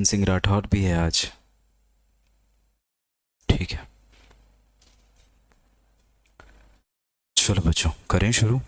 धन सिंह राठौर भी है आज। ठीक है, चलो बच्चों करें शुरू।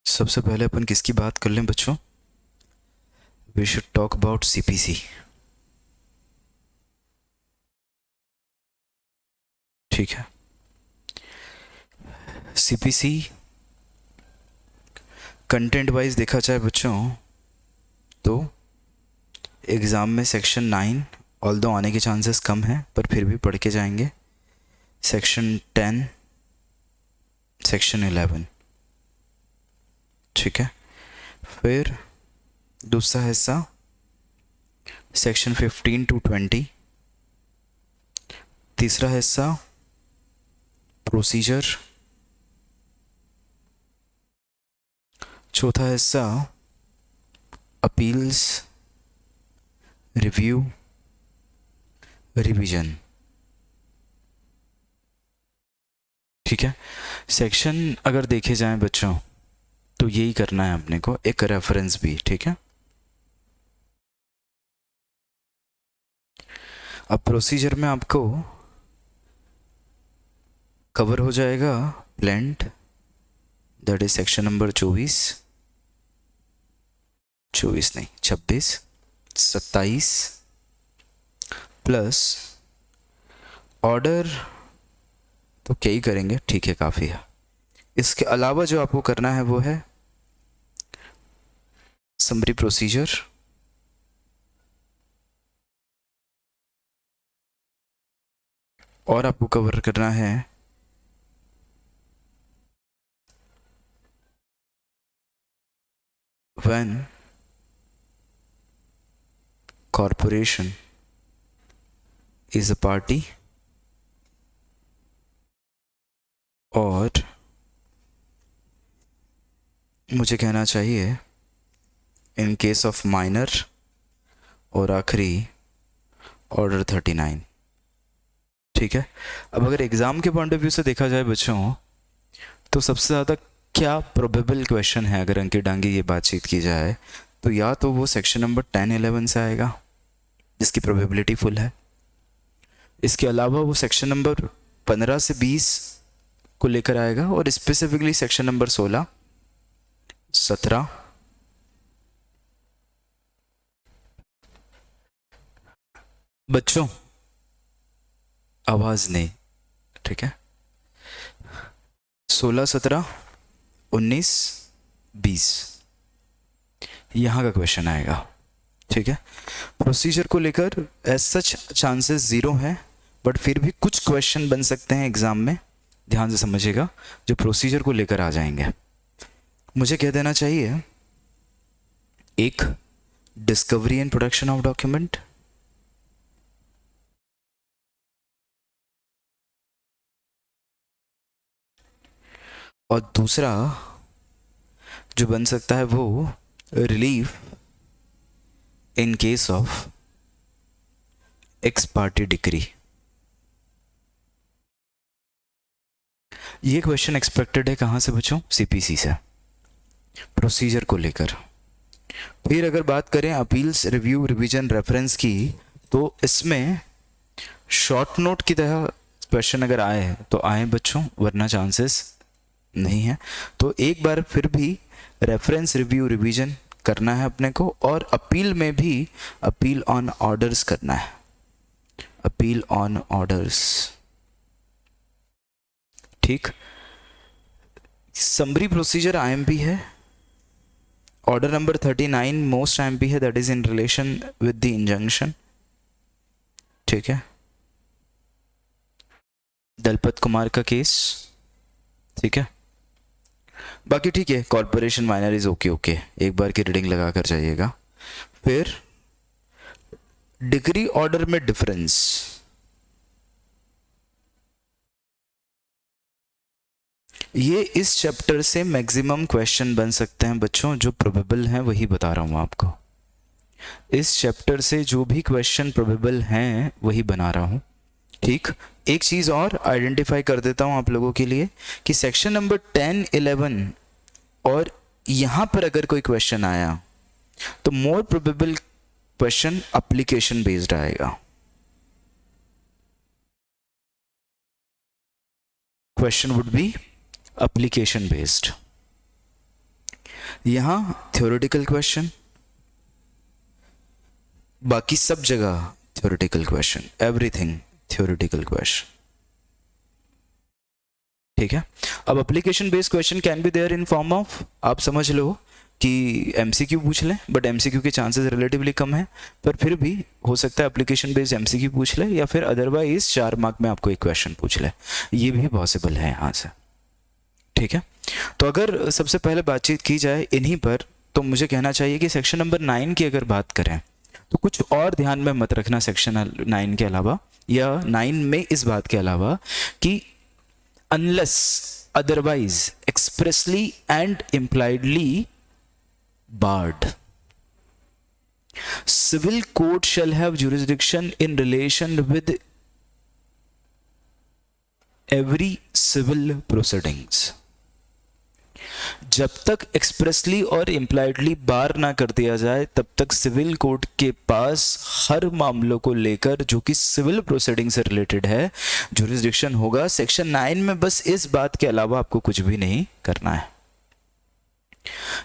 सबसे पहले अपन किसकी बात कर लें बच्चों? We should talk about CPC. ठीक है, सीपीसी कंटेंट वाइज देखा जाए बच्चों तो एग्ज़ाम में सेक्शन 9 ऑल्दो आने के चांसेस कम हैं, पर फिर भी पढ़ के जाएंगे। सेक्शन 10, सेक्शन 11, ठीक है। फिर दूसरा हिस्सा सेक्शन 15 to 20, तीसरा हिस्सा प्रोसीजर, चौथा हिस्सा अपील्स, रिव्यू, रिवीजन। ठीक है, सेक्शन अगर देखे जाएं बच्चों तो यही करना है अपने को, एक रेफरेंस भी। ठीक है, अब प्रोसीजर में आपको कवर हो जाएगा plaint, that is section number 24 नहीं 26, 27 प्लस ऑर्डर तो क्या ही करेंगे, ठीक है काफ़ी है। इसके अलावा जो आपको करना है वो है समरी प्रोसीजर, और आपको कवर करना है when corporation is a party, और मुझे कहना चाहिए इन केस ऑफ माइनर, और आखिरी ऑर्डर 39। ठीक है, अब अगर एग्ज़ाम के पॉइंट ऑफ व्यू से देखा जाए बच्चों तो सबसे ज़्यादा क्या प्रोबेबल क्वेश्चन है, अगर अंकित डांगी ये बातचीत की जाए तो या तो वो सेक्शन नंबर 10-11 से आएगा जिसकी प्रोबेबिलिटी फुल है। इसके अलावा वो सेक्शन नंबर 15 से 20 को लेकर आएगा, और स्पेसिफिकली सेक्शन नंबर 16, 17, बच्चों आवाज नहीं, ठीक है, 16, 17, 19, 20 यहाँ का क्वेश्चन आएगा। ठीक है, प्रोसीजर को लेकर एज सच चांसेस 0 हैं, बट फिर भी कुछ क्वेश्चन बन सकते हैं एग्जाम में, ध्यान से समझिएगा, जो प्रोसीजर को लेकर आ जाएंगे। मुझे कह देना चाहिए एक discovery and production of document, और दूसरा जो बन सकता है वो relief in case of x party decree. ये क्वेश्चन एक्सपेक्टेड है कहाँ से बच्चों? सीपीसी से, प्रोसीजर को लेकर। फिर अगर बात करें अपील्स, रिव्यू, रिवीजन, रेफरेंस की, तो इसमें शॉर्ट नोट की तरह क्वेश्चन अगर आए तो आए बच्चों, वरना चांसेस नहीं है। तो एक बार फिर भी रेफरेंस, रिव्यू, रिवीजन करना है अपने को, और अपील में भी अपील ऑन ऑर्डर्स करना है, अपील ऑन ऑर्डर्स। ठीक, समरी प्रोसीजर आईएमपी है, ऑर्डर नंबर 39 मोस्ट आईएमपी है, that is in relation with the injunction. ठीक है, दलपत कुमार का केस, ठीक है। बाकी ठीक है, corporation minor is okay okay, एक बार की रीडिंग लगा कर जाइएगा। फिर डिग्री ऑर्डर में डिफरेंस, ये इस चैप्टर से मैक्सिमम क्वेश्चन बन सकते हैं बच्चों, जो प्रोबेबल हैं वही बता रहा हूं आपको। इस चैप्टर से जो भी क्वेश्चन प्रोबेबल हैं वही बना रहा हूं, ठीक। एक चीज और आइडेंटिफाई कर देता हूं आप लोगों के लिए कि सेक्शन नंबर 10, 11 और यहां पर अगर कोई क्वेश्चन आया तो more probable question application based आएगा। Question would be application based. यहां थ्योरेटिकल क्वेश्चन, बाकी सब जगह theoretical question, everything theoretical question, ठीक है। अब application based question can be there in form of, आप समझ लो कि एमसीक्यू पूछ ले, बट एमसीक्यू के चांसेस रिलेटिवली कम है, पर फिर भी हो सकता है एप्लीकेशन बेस्ड एमसीक्यू पूछ ले, या फिर अदरवाइज 4 मार्क में आपको एक क्वेश्चन पूछ ले, ये भी पॉसिबल है यहाँ से, ठीक है। तो अगर सबसे पहले बातचीत की जाए इन्हीं पर, तो मुझे कहना चाहिए कि सेक्शन नंबर 9 की अगर बात करें तो कुछ और ध्यान में मत रखना सेक्शन 9 के अलावा, या 9 में इस बात के अलावा कि unless otherwise expressly and impliedly barred, civil court shall have jurisdiction in relation with every civil proceedings। जब तक एक्सप्रेसली और इम्प्लाइडली बार ना कर दिया जाए तब तक सिविल कोर्ट के पास हर मामलों को लेकर जो कि सिविल प्रोसीडिंग से रिलेटेड है जुरिस्डिक्शन होगा। सेक्शन 9 में बस इस बात के अलावा आपको कुछ भी नहीं करना है।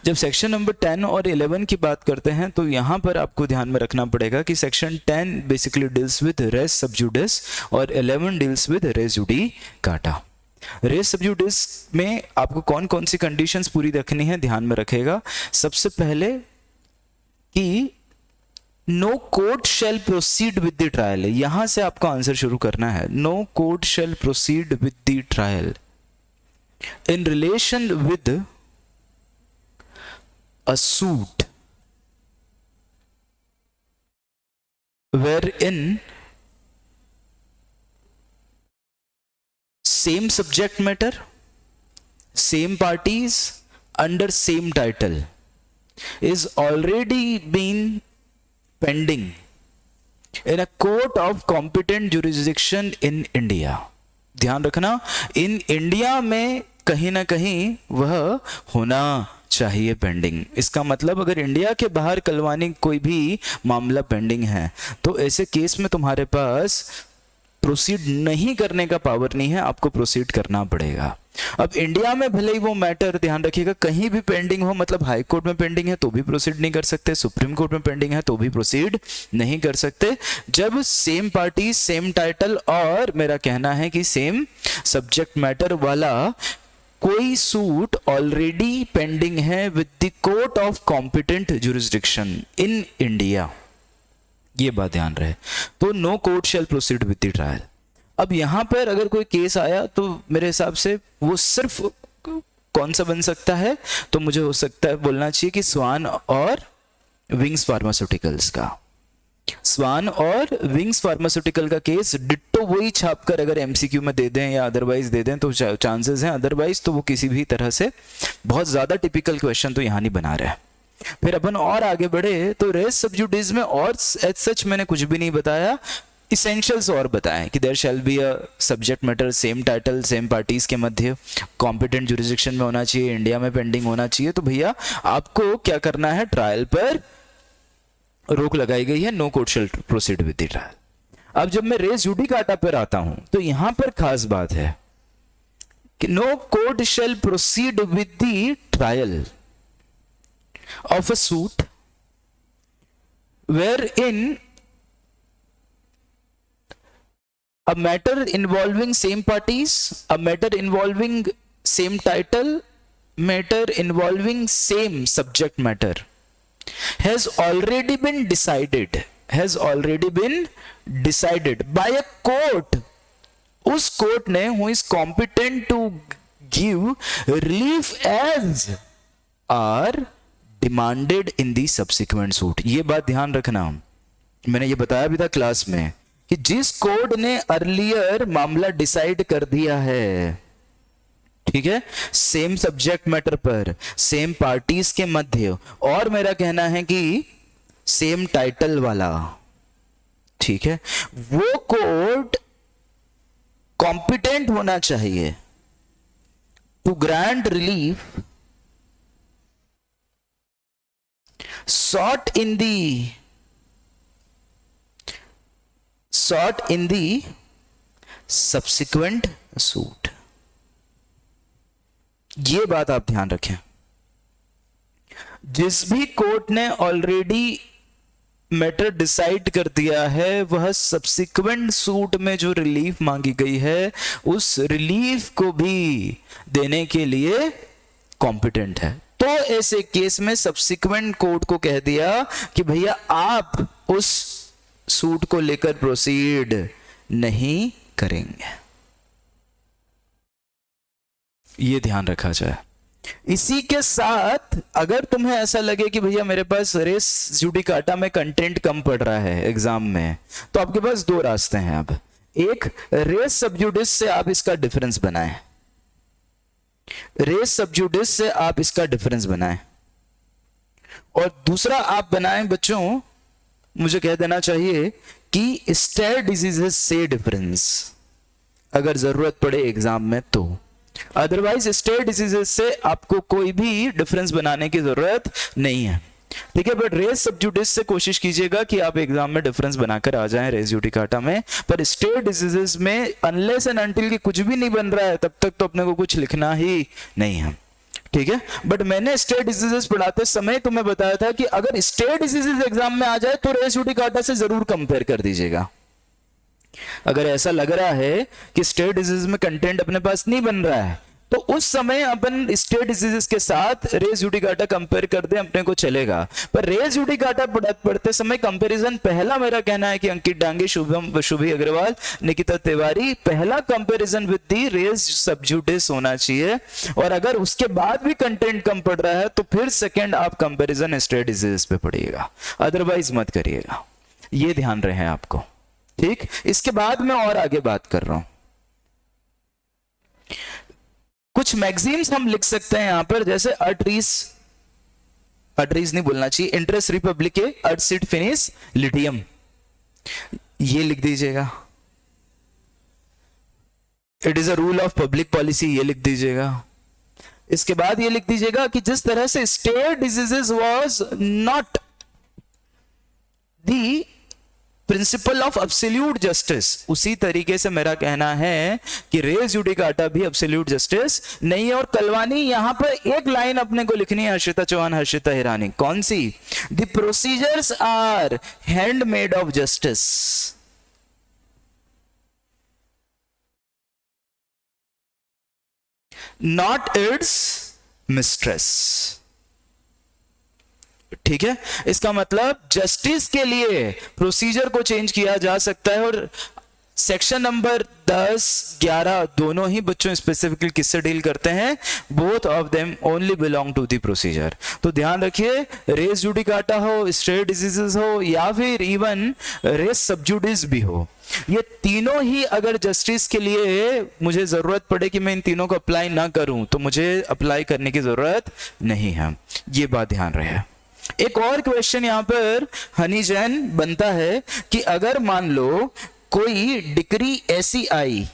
जब सेक्शन नंबर 10 और 11 की बात करते हैं तो यहां पर आपको ध्यान में रखना पड़ेगा कि section 10 basically deals with res sub judice और 11 deals with res judicata. Res sub judice में आपको कौन कौन सी कंडीशंस पूरी रखनी है ध्यान में रखेगा। सबसे पहले कि no court shall proceed with the trial, यहां से आपको आंसर शुरू करना है। No court shall proceed with the trial in relation with a suit wherein same subject matter, same parties under same title is already been pending in a court of competent jurisdiction in India। ध्यान रखना, in India में कहीं ना कहीं वह होना चाहिए pending. इसका मतलब अगर इंडिया के बाहर कलवानी कोई भी मामला पेंडिंग है तो ऐसे केस में तुम्हारे पास प्रोसीड नहीं करने का पावर नहीं है, आपको प्रोसीड करना पड़ेगा। अब इंडिया में भले ही वो मैटर, ध्यान रखिएगा, कहीं भी पेंडिंग हो, मतलब हाई कोर्ट में पेंडिंग है तो भी प्रोसीड नहीं कर सकते, सुप्रीम कोर्ट में पेंडिंग है तो भी प्रोसीड नहीं कर सकते, जब सेम पार्टी सेम टाइटल और मेरा कहना है कि सेम सब्जेक्ट मैटर वाला कोई सूट ऑलरेडी पेंडिंग है with the court of competent jurisdiction in India, ये बात ध्यान रहे। तो no court shall proceed with the trial. अब यहां पर अगर कोई केस आया तो मेरे हिसाब से वो सिर्फ कौन सा बन सकता है, तो मुझे हो सकता है बोलना चाहिए कि स्वान और विंग्स फार्मास्यूटिकल्स का। स्वान और विंग्स फार्मास्यूटिकल का केस डिट्टो वही छापकर अगर एमसीक्यू में दे दें या अदरवाइज दे दें तो चांसेस हैं, अदरवाइज तो वो किसी भी तरह से बहुत ज्यादा टिपिकल क्वेश्चन तो यहां नहीं बना रहे। फिर अपन और आगे बढ़े तो रेस सब जुडिस में और एज सच मैंने कुछ भी नहीं बताया, इसेंशियल्स और बताएं कि there shall be a subject matter same title same parties के मध्य, कॉम्पिटेंट जुरिस्डिक्शन में होना चाहिए, इंडिया में पेंडिंग होना चाहिए। तो भैया आपको क्या करना है, ट्रायल पर रोक लगाई गई है, no court shall proceed with the trial. अब जब मैं रेस जुडिकाटा पर आता हूं तो यहां पर खास बात है कि no court shall proceed with the trial of a suit wherein a matter involving same parties, a matter involving same title, matter involving same subject matter has already been decided by a court उस court ने who is competent to give relief as are demanded in the subsequent suit. ये बात ध्यान रखना, मैंने ये बताया भी था क्लास में कि जिस कोर्ट ने अर्लियर मामला डिसाइड कर दिया है, ठीक है, सेम सब्जेक्ट मैटर पर, सेम पार्टीज के मध्य, और मेरा कहना है कि सेम टाइटल वाला, ठीक है, वो कोर्ट कॉम्पिटेंट होना चाहिए to grant relief sought in the subsequent suit। ये बात आप ध्यान रखें, जिस भी कोर्ट ने ऑलरेडी मैटर डिसाइड कर दिया है वह सब्सिक्वेंट सूट में जो रिलीफ मांगी गई है उस रिलीफ को भी देने के लिए कॉम्पिटेंट है। तो ऐसे केस में सब्सिक्वेंट कोर्ट को कह दिया कि भैया आप उस सूट को लेकर प्रोसीड नहीं करेंगे। ये ध्यान रखा जाए। इसी के साथ अगर तुम्हें ऐसा लगे कि भैया मेरे पास रेस जुडिकाटा में कंटेंट कम पड़ रहा है एग्जाम में, तो आपके पास दो रास्ते हैं। अब एक, रेस सबजुडिस से आप इसका डिफरेंस बनाएं, रेस सबजुडिस से आप इसका डिफरेंस बनाएं, और दूसरा आप बनाएं बच्चों, मुझे कह देना चाहिए कि स्टेयर डिजीजेस से डिफरेंस अगर जरूरत पड़े एग्जाम में तो। अदरवाइज स्टेयर डिजीजेस से आपको कोई भी डिफरेंस बनाने की जरूरत नहीं है, ठीक है। बट रेस सबजुडिस से कोशिश कीजिएगा कि आप एग्जाम में डिफरेंस बनाकर आ जाएं रेस जुडिकाटा में। पर स्टेयर डिजीजेस में अनलेस एंड अनटिल कि कुछ भी नहीं बन रहा है तब तक तो अपने को कुछ लिखना ही नहीं है, ठीक है। बट मैंने स्टेयर डिजीजेस पढ़ाते समय तुम्हें बताया था कि अगर स्टेयर डिजीजेस एग्जाम में आ जाए तो रेस जुडिकाटा से जरूर कंपेयर कर दीजिएगा। अगर ऐसा लग रहा है कि स्टेयर डिजीज में कंटेंट अपने पास नहीं बन रहा है तो उस समय अपन स्टेयर डिजीजेस के साथ रेस जुडिकाटा कंपेयर कर दें, अपने को चलेगा। पर रेस जुडिकाटा पढ़ते समय कंपैरिजन, पहला मेरा कहना है कि अंकित डांगे, शुभी अग्रवाल, निकिता तिवारी, पहला comparison with the res sub judice होना चाहिए। और अगर उसके बाद भी कंटेंट कम पड़ रहा है तो फिर सेकेंड आप कंपैरिजन स्टेयर डिजीजेस पे पढ़िएगा, अदरवाइज मत करिएगा। ये ध्यान रहे आपको, ठीक। इसके बाद मैं और आगे बात कर रहा हूं। कुछ मैगजीन्स हम लिख सकते हैं यहां पर, जैसे अट्रीज नहीं बोलना चाहिए, interest reipublicae, ut sit finis litium, ये लिख दीजिएगा। It is a rule of public policy, ये लिख दीजिएगा। इसके बाद ये लिख दीजिएगा कि जिस तरह से stare decisis was not the principle of absolute justice, उसी तरीके से मेरा कहना है कि रेस जुडिकाटा भी एब्सोल्यूट जस्टिस नहीं है। और कलवानी, यहां पर एक लाइन अपने को लिखनी है, हर्षिता चौहान, हर्षिता हिरानी, कौन सी? The procedures are handmaid of justice, not its mistress, ठीक है। इसका मतलब जस्टिस के लिए प्रोसीजर को चेंज किया जा सकता है। और सेक्शन नंबर 10, 11 दोनों ही बच्चों स्पेसिफिकली किससे डील करते हैं? Both of them only belong to the procedure. तो ध्यान रखिए, रेस जुडिकाटा हो, स्टेयर डिजीजेस हो, या फिर इवन रेस सबजुडिस भी हो, ये तीनों ही अगर जस्टिस के लिए मुझे जरूरत पड़े कि मैं इन तीनों को अप्लाई ना करूं तो मुझे अप्लाई करने की जरूरत नहीं है। ये बात ध्यान रहे। एक और क्वेश्चन यहां पर हनी जैन बनता है कि अगर मान लो कोई डिक्री ऐसी आई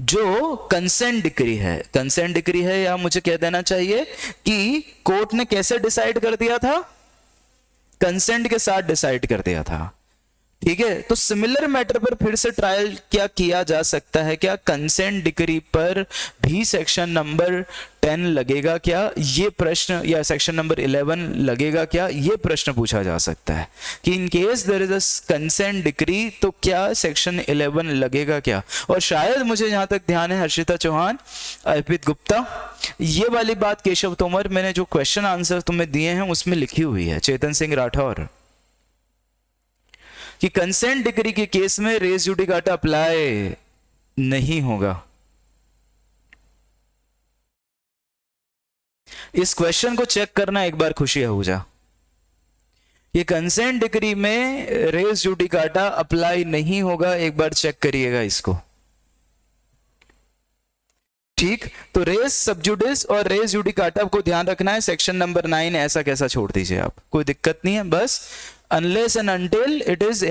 जो कंसेंट डिक्री है, कंसेंट डिक्री है, या मुझे कह देना चाहिए कि कोर्ट ने कैसे डिसाइड कर दिया था? कंसेंट के साथ डिसाइड कर दिया था, ठीक है। तो सिमिलर मैटर पर फिर से ट्रायल क्या किया जा सकता है? क्या कंसेंट डिक्री पर भी सेक्शन नंबर 10 लगेगा क्या, ये प्रश्न, या सेक्शन नंबर 11 लगेगा क्या, ये प्रश्न पूछा जा सकता है कि in case there is a consent decree तो क्या सेक्शन 11 लगेगा क्या। और शायद मुझे जहां तक ध्यान है, हर्षिता चौहान, अर्पित गुप्ता, ये वाली बात केशव तोमर, मैंने जो क्वेश्चन आंसर तुम्हें दिए हैं उसमें लिखी हुई है, चेतन सिंह राठौर, कि कंसेंट डिक्री के केस में रेस जुडिकाटा अप्लाई नहीं होगा। इस क्वेश्चन को चेक करना एक बार, खुशी आहूजा। ये कंसेंट डिक्री में रेस जुडिकाटा अप्लाई नहीं होगा, एक बार चेक करिएगा इसको। ठीक, तो रेस सबजुडिस और रेस जुडिकाटा को ध्यान रखना है। सेक्शन नंबर 9 ऐसा कैसा छोड़ दीजिए आप, कोई दिक्कत नहीं है। बस unless and until it is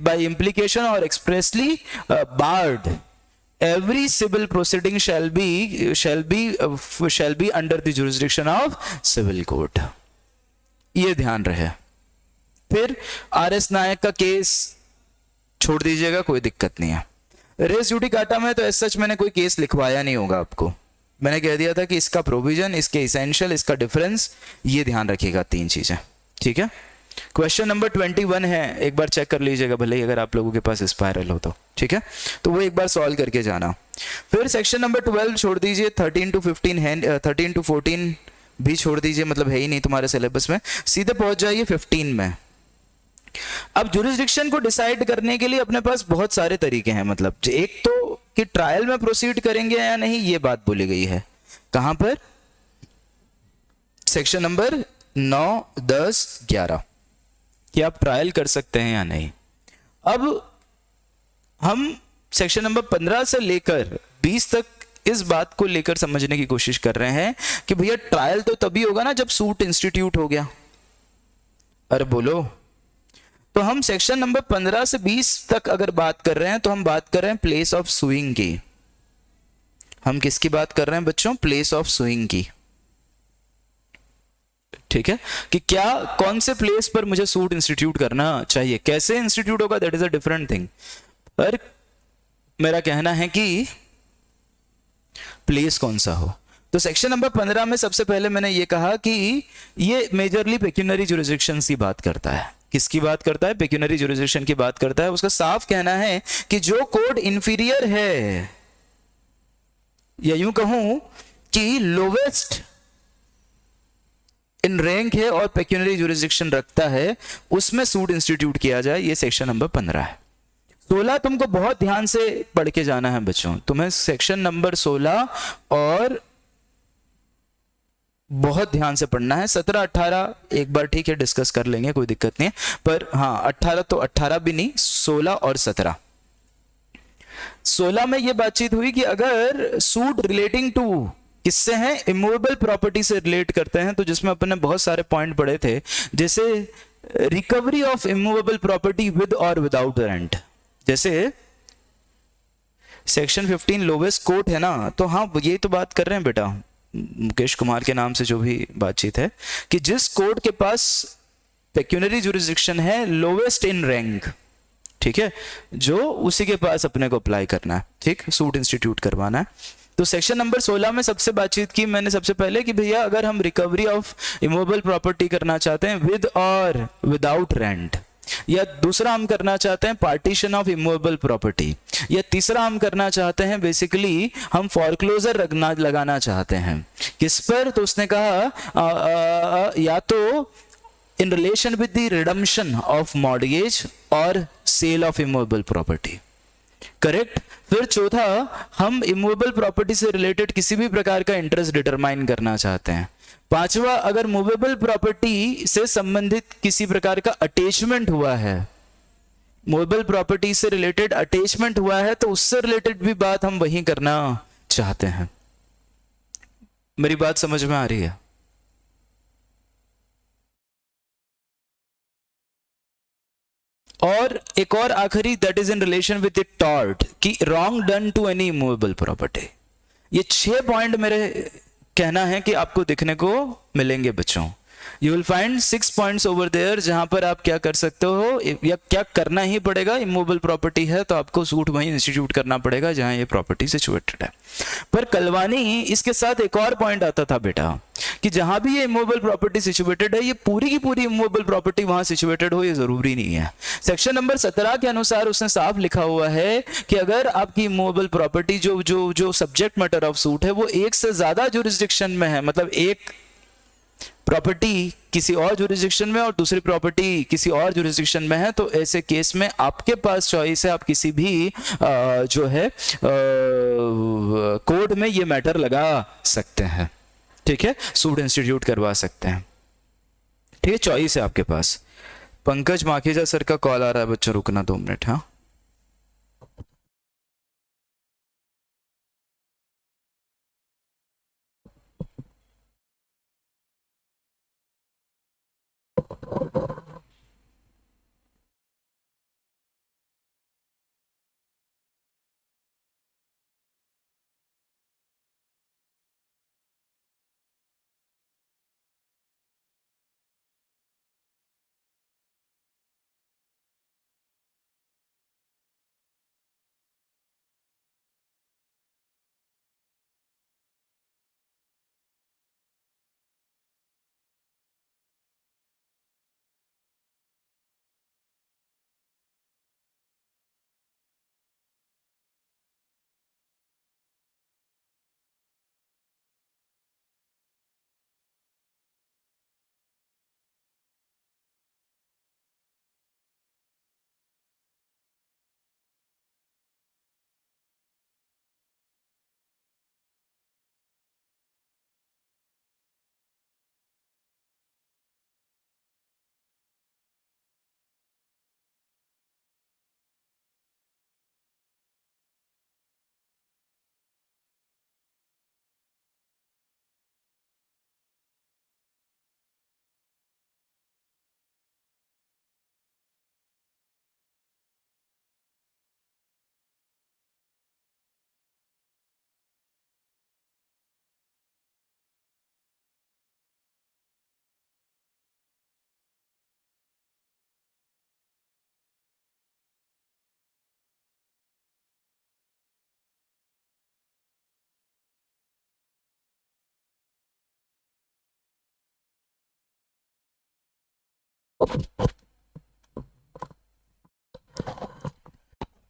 by implication or expressly barred, every civil proceeding shall be under the jurisdiction of civil court। ये ध्यान रहे। फिर आर.एस. नायक का केस छोड़ दीजिएगा, कोई दिक्कत नहीं है। रेस जुडिकाटा में तो सच मैंने कोई केस लिखवाया नहीं होगा आपको, मैंने कह दिया था कि इसका प्रोविजन, इसके इसेंशियल, इसका डिफरेंस, ये ध्यान रखिएगा, 3 चीजें। ठीक है, क्वेश्चन नंबर 21 है, एक बार चेक कर लीजिएगा, भले ही अगर आप लोगों के पास स्पायरल हो तो। ठीक है, तो वो एक बार सॉल्व करके जाना। फिर सेक्शन नंबर 12 छोड़ दीजिए, 13 to 15 है, 13 to 14 भी छोड़ दीजिए, मतलब है ही नहीं तुम्हारे सिलेबस में। सीधे पहुंच जाइए 15 में। अब जुरिस्डिक्शन को डिसाइड करने के लिए अपने पास बहुत सारे तरीके हैं, मतलब एक तो कि ट्रायल में प्रोसीड करेंगे या नहीं, ये बात बोली गई है। कहां पर? सेक्शन नंबर 9, 10, 11 कि आप ट्रायल कर सकते हैं या नहीं। अब हम सेक्शन नंबर 15 से लेकर 20 तक इस बात को लेकर समझने की कोशिश कर रहे हैं कि भैया ट्रायल तो तभी होगा ना जब सूट इंस्टीट्यूट हो गया। अरे बोलो, तो हम सेक्शन नंबर 15 से 20 तक अगर बात कर रहे हैं तो हम बात कर रहे हैं प्लेस ऑफ सुइंग की। हम किसकी बात कर रहे हैं बच्चों? प्लेस ऑफ सुइंग की। ठीक है, कि क्या, कौन से प्लेस पर मुझे सूट इंस्टीट्यूट करना चाहिए, कैसे इंस्टीट्यूट होगा, that is a different thing. पर मेरा कहना है कि प्लेस कौन सा हो। तो सेक्शन नंबर 15 में सबसे पहले मैंने ये कहा कि ये मेजरली पेक्यूनरी जुरिस्डिक्शन की बात करता है। किसकी बात करता है? पेक्यूनरी जुरिस्डिक्शन की बात करता है। उसका साफ कहना है कि जो कोर्ट इंफीरियर है, या यूं कहूं कि लोवेस्ट इन रैंक है और पेक्यूनरी जुरिस्डिक्शन रखता है, उसमें सूट इंस्टीट्यूट किया जाए। ये सेक्शन नंबर 15 है। 16 तुमको बहुत ध्यान से पढ़ के जाना है बच्चों, तुम्हें सेक्शन नंबर 16 और बहुत ध्यान से पढ़ना है। 17, 18 एक बार ठीक है डिस्कस कर लेंगे, कोई दिक्कत नहीं है। पर हाँ 18 तो 18 भी नहीं, 16 और 17। 16 में यह बातचीत हुई कि अगर सूट रिलेटिंग टू किससे हैं? इमूवेबल प्रॉपर्टी से रिलेट करते हैं, तो जिसमें अपन ने बहुत सारे पॉइंट पढ़े थे, जैसे recovery of immovable property with और विदाउट रेंट। जैसे सेक्शन 15 लोवेस्ट कोर्ट है ना, तो हाँ ये तो बात कर रहे हैं बेटा मुकेश कुमार के नाम से जो भी बातचीत है, कि जिस कोर्ट के पास पेक्यूनरी जुरिस्डिक्शन है लोवेस्ट इन रैंक, ठीक है, जो उसी के पास अपने को अप्लाई करना है, ठीक, सूट इंस्टीट्यूट करवाना है। तो सेक्शन नंबर 16 में सबसे बातचीत की मैंने सबसे पहले कि भैया अगर हम रिकवरी ऑफ इमूवेबल प्रॉपर्टी करना चाहते हैं विद और विदाउट रेंट, या दूसरा हम करना चाहते हैं पार्टीशन ऑफ इमूवेबल प्रॉपर्टी, या तीसरा हम करना चाहते हैं बेसिकली हम फॉरक्लोजर लगाना चाहते हैं, किस पर? तो उसने कहा या तो in relation with the redemption of mortgage और sale of immovable property. Correct. फिर चौथा, हम इमूवेबल प्रॉपर्टी से रिलेटेड किसी भी प्रकार का इंटरेस्ट डिटरमाइन करना चाहते हैं। पांचवा, अगर मूवेबल प्रॉपर्टी से संबंधित किसी प्रकार का अटैचमेंट हुआ है, मूवेबल प्रॉपर्टी से रिलेटेड अटैचमेंट हुआ है, तो उससे रिलेटेड भी बात हम वहीं करना चाहते हैं। मेरी बात समझ में आ रही है? और एक और आखिरी, that is in relation with the tort, कि wrong done to any movable property. ये 6 पॉइंट मेरे कहना है कि आपको दिखने को मिलेंगे बच्चों। You will find 6 points over there, जहां पर आप क्या कर सकते हो या क्या करना ही पड़ेगा। इमूवेबल प्रॉपर्टी है तो आपको सूट वहीं इंस्टीट्यूट करना पड़ेगा जहां ये प्रॉपर्टी सिचुएटेड है। पर कलवानी इसके साथ एक और पॉइंट आता था बेटा, कि जहां भी ये इमूवेबल प्रॉपर्टी सिचुएटेड है, ये पूरी की पूरी इमूवेबल प्रॉपर्टी वहां सिचुएटेड हो ये जरूरी नहीं है। सेक्शन नंबर 17 के अनुसार उसने साफ लिखा हुआ है कि अगर आपकी इमूवेबल प्रॉपर्टी जो सब्जेक्ट मैटर ऑफ सूट है वो एक से ज्यादा जुरिस्डिक्शन में है, मतलब एक प्रॉपर्टी किसी और जुरिस्डिक्शन में और दूसरी प्रॉपर्टी किसी और जुरिस्डिक्शन में है, तो ऐसे केस में आपके पास चॉइस है, आप किसी भी जो है कोर्ट में ये मैटर लगा सकते हैं, ठीक है, सूट इंस्टीट्यूट करवा सकते हैं, ठीक है, चॉइस है आपके पास। पंकज माखीजा सर का कॉल आ रहा है बच्चों, रुकना 2 मिनट। हाँ,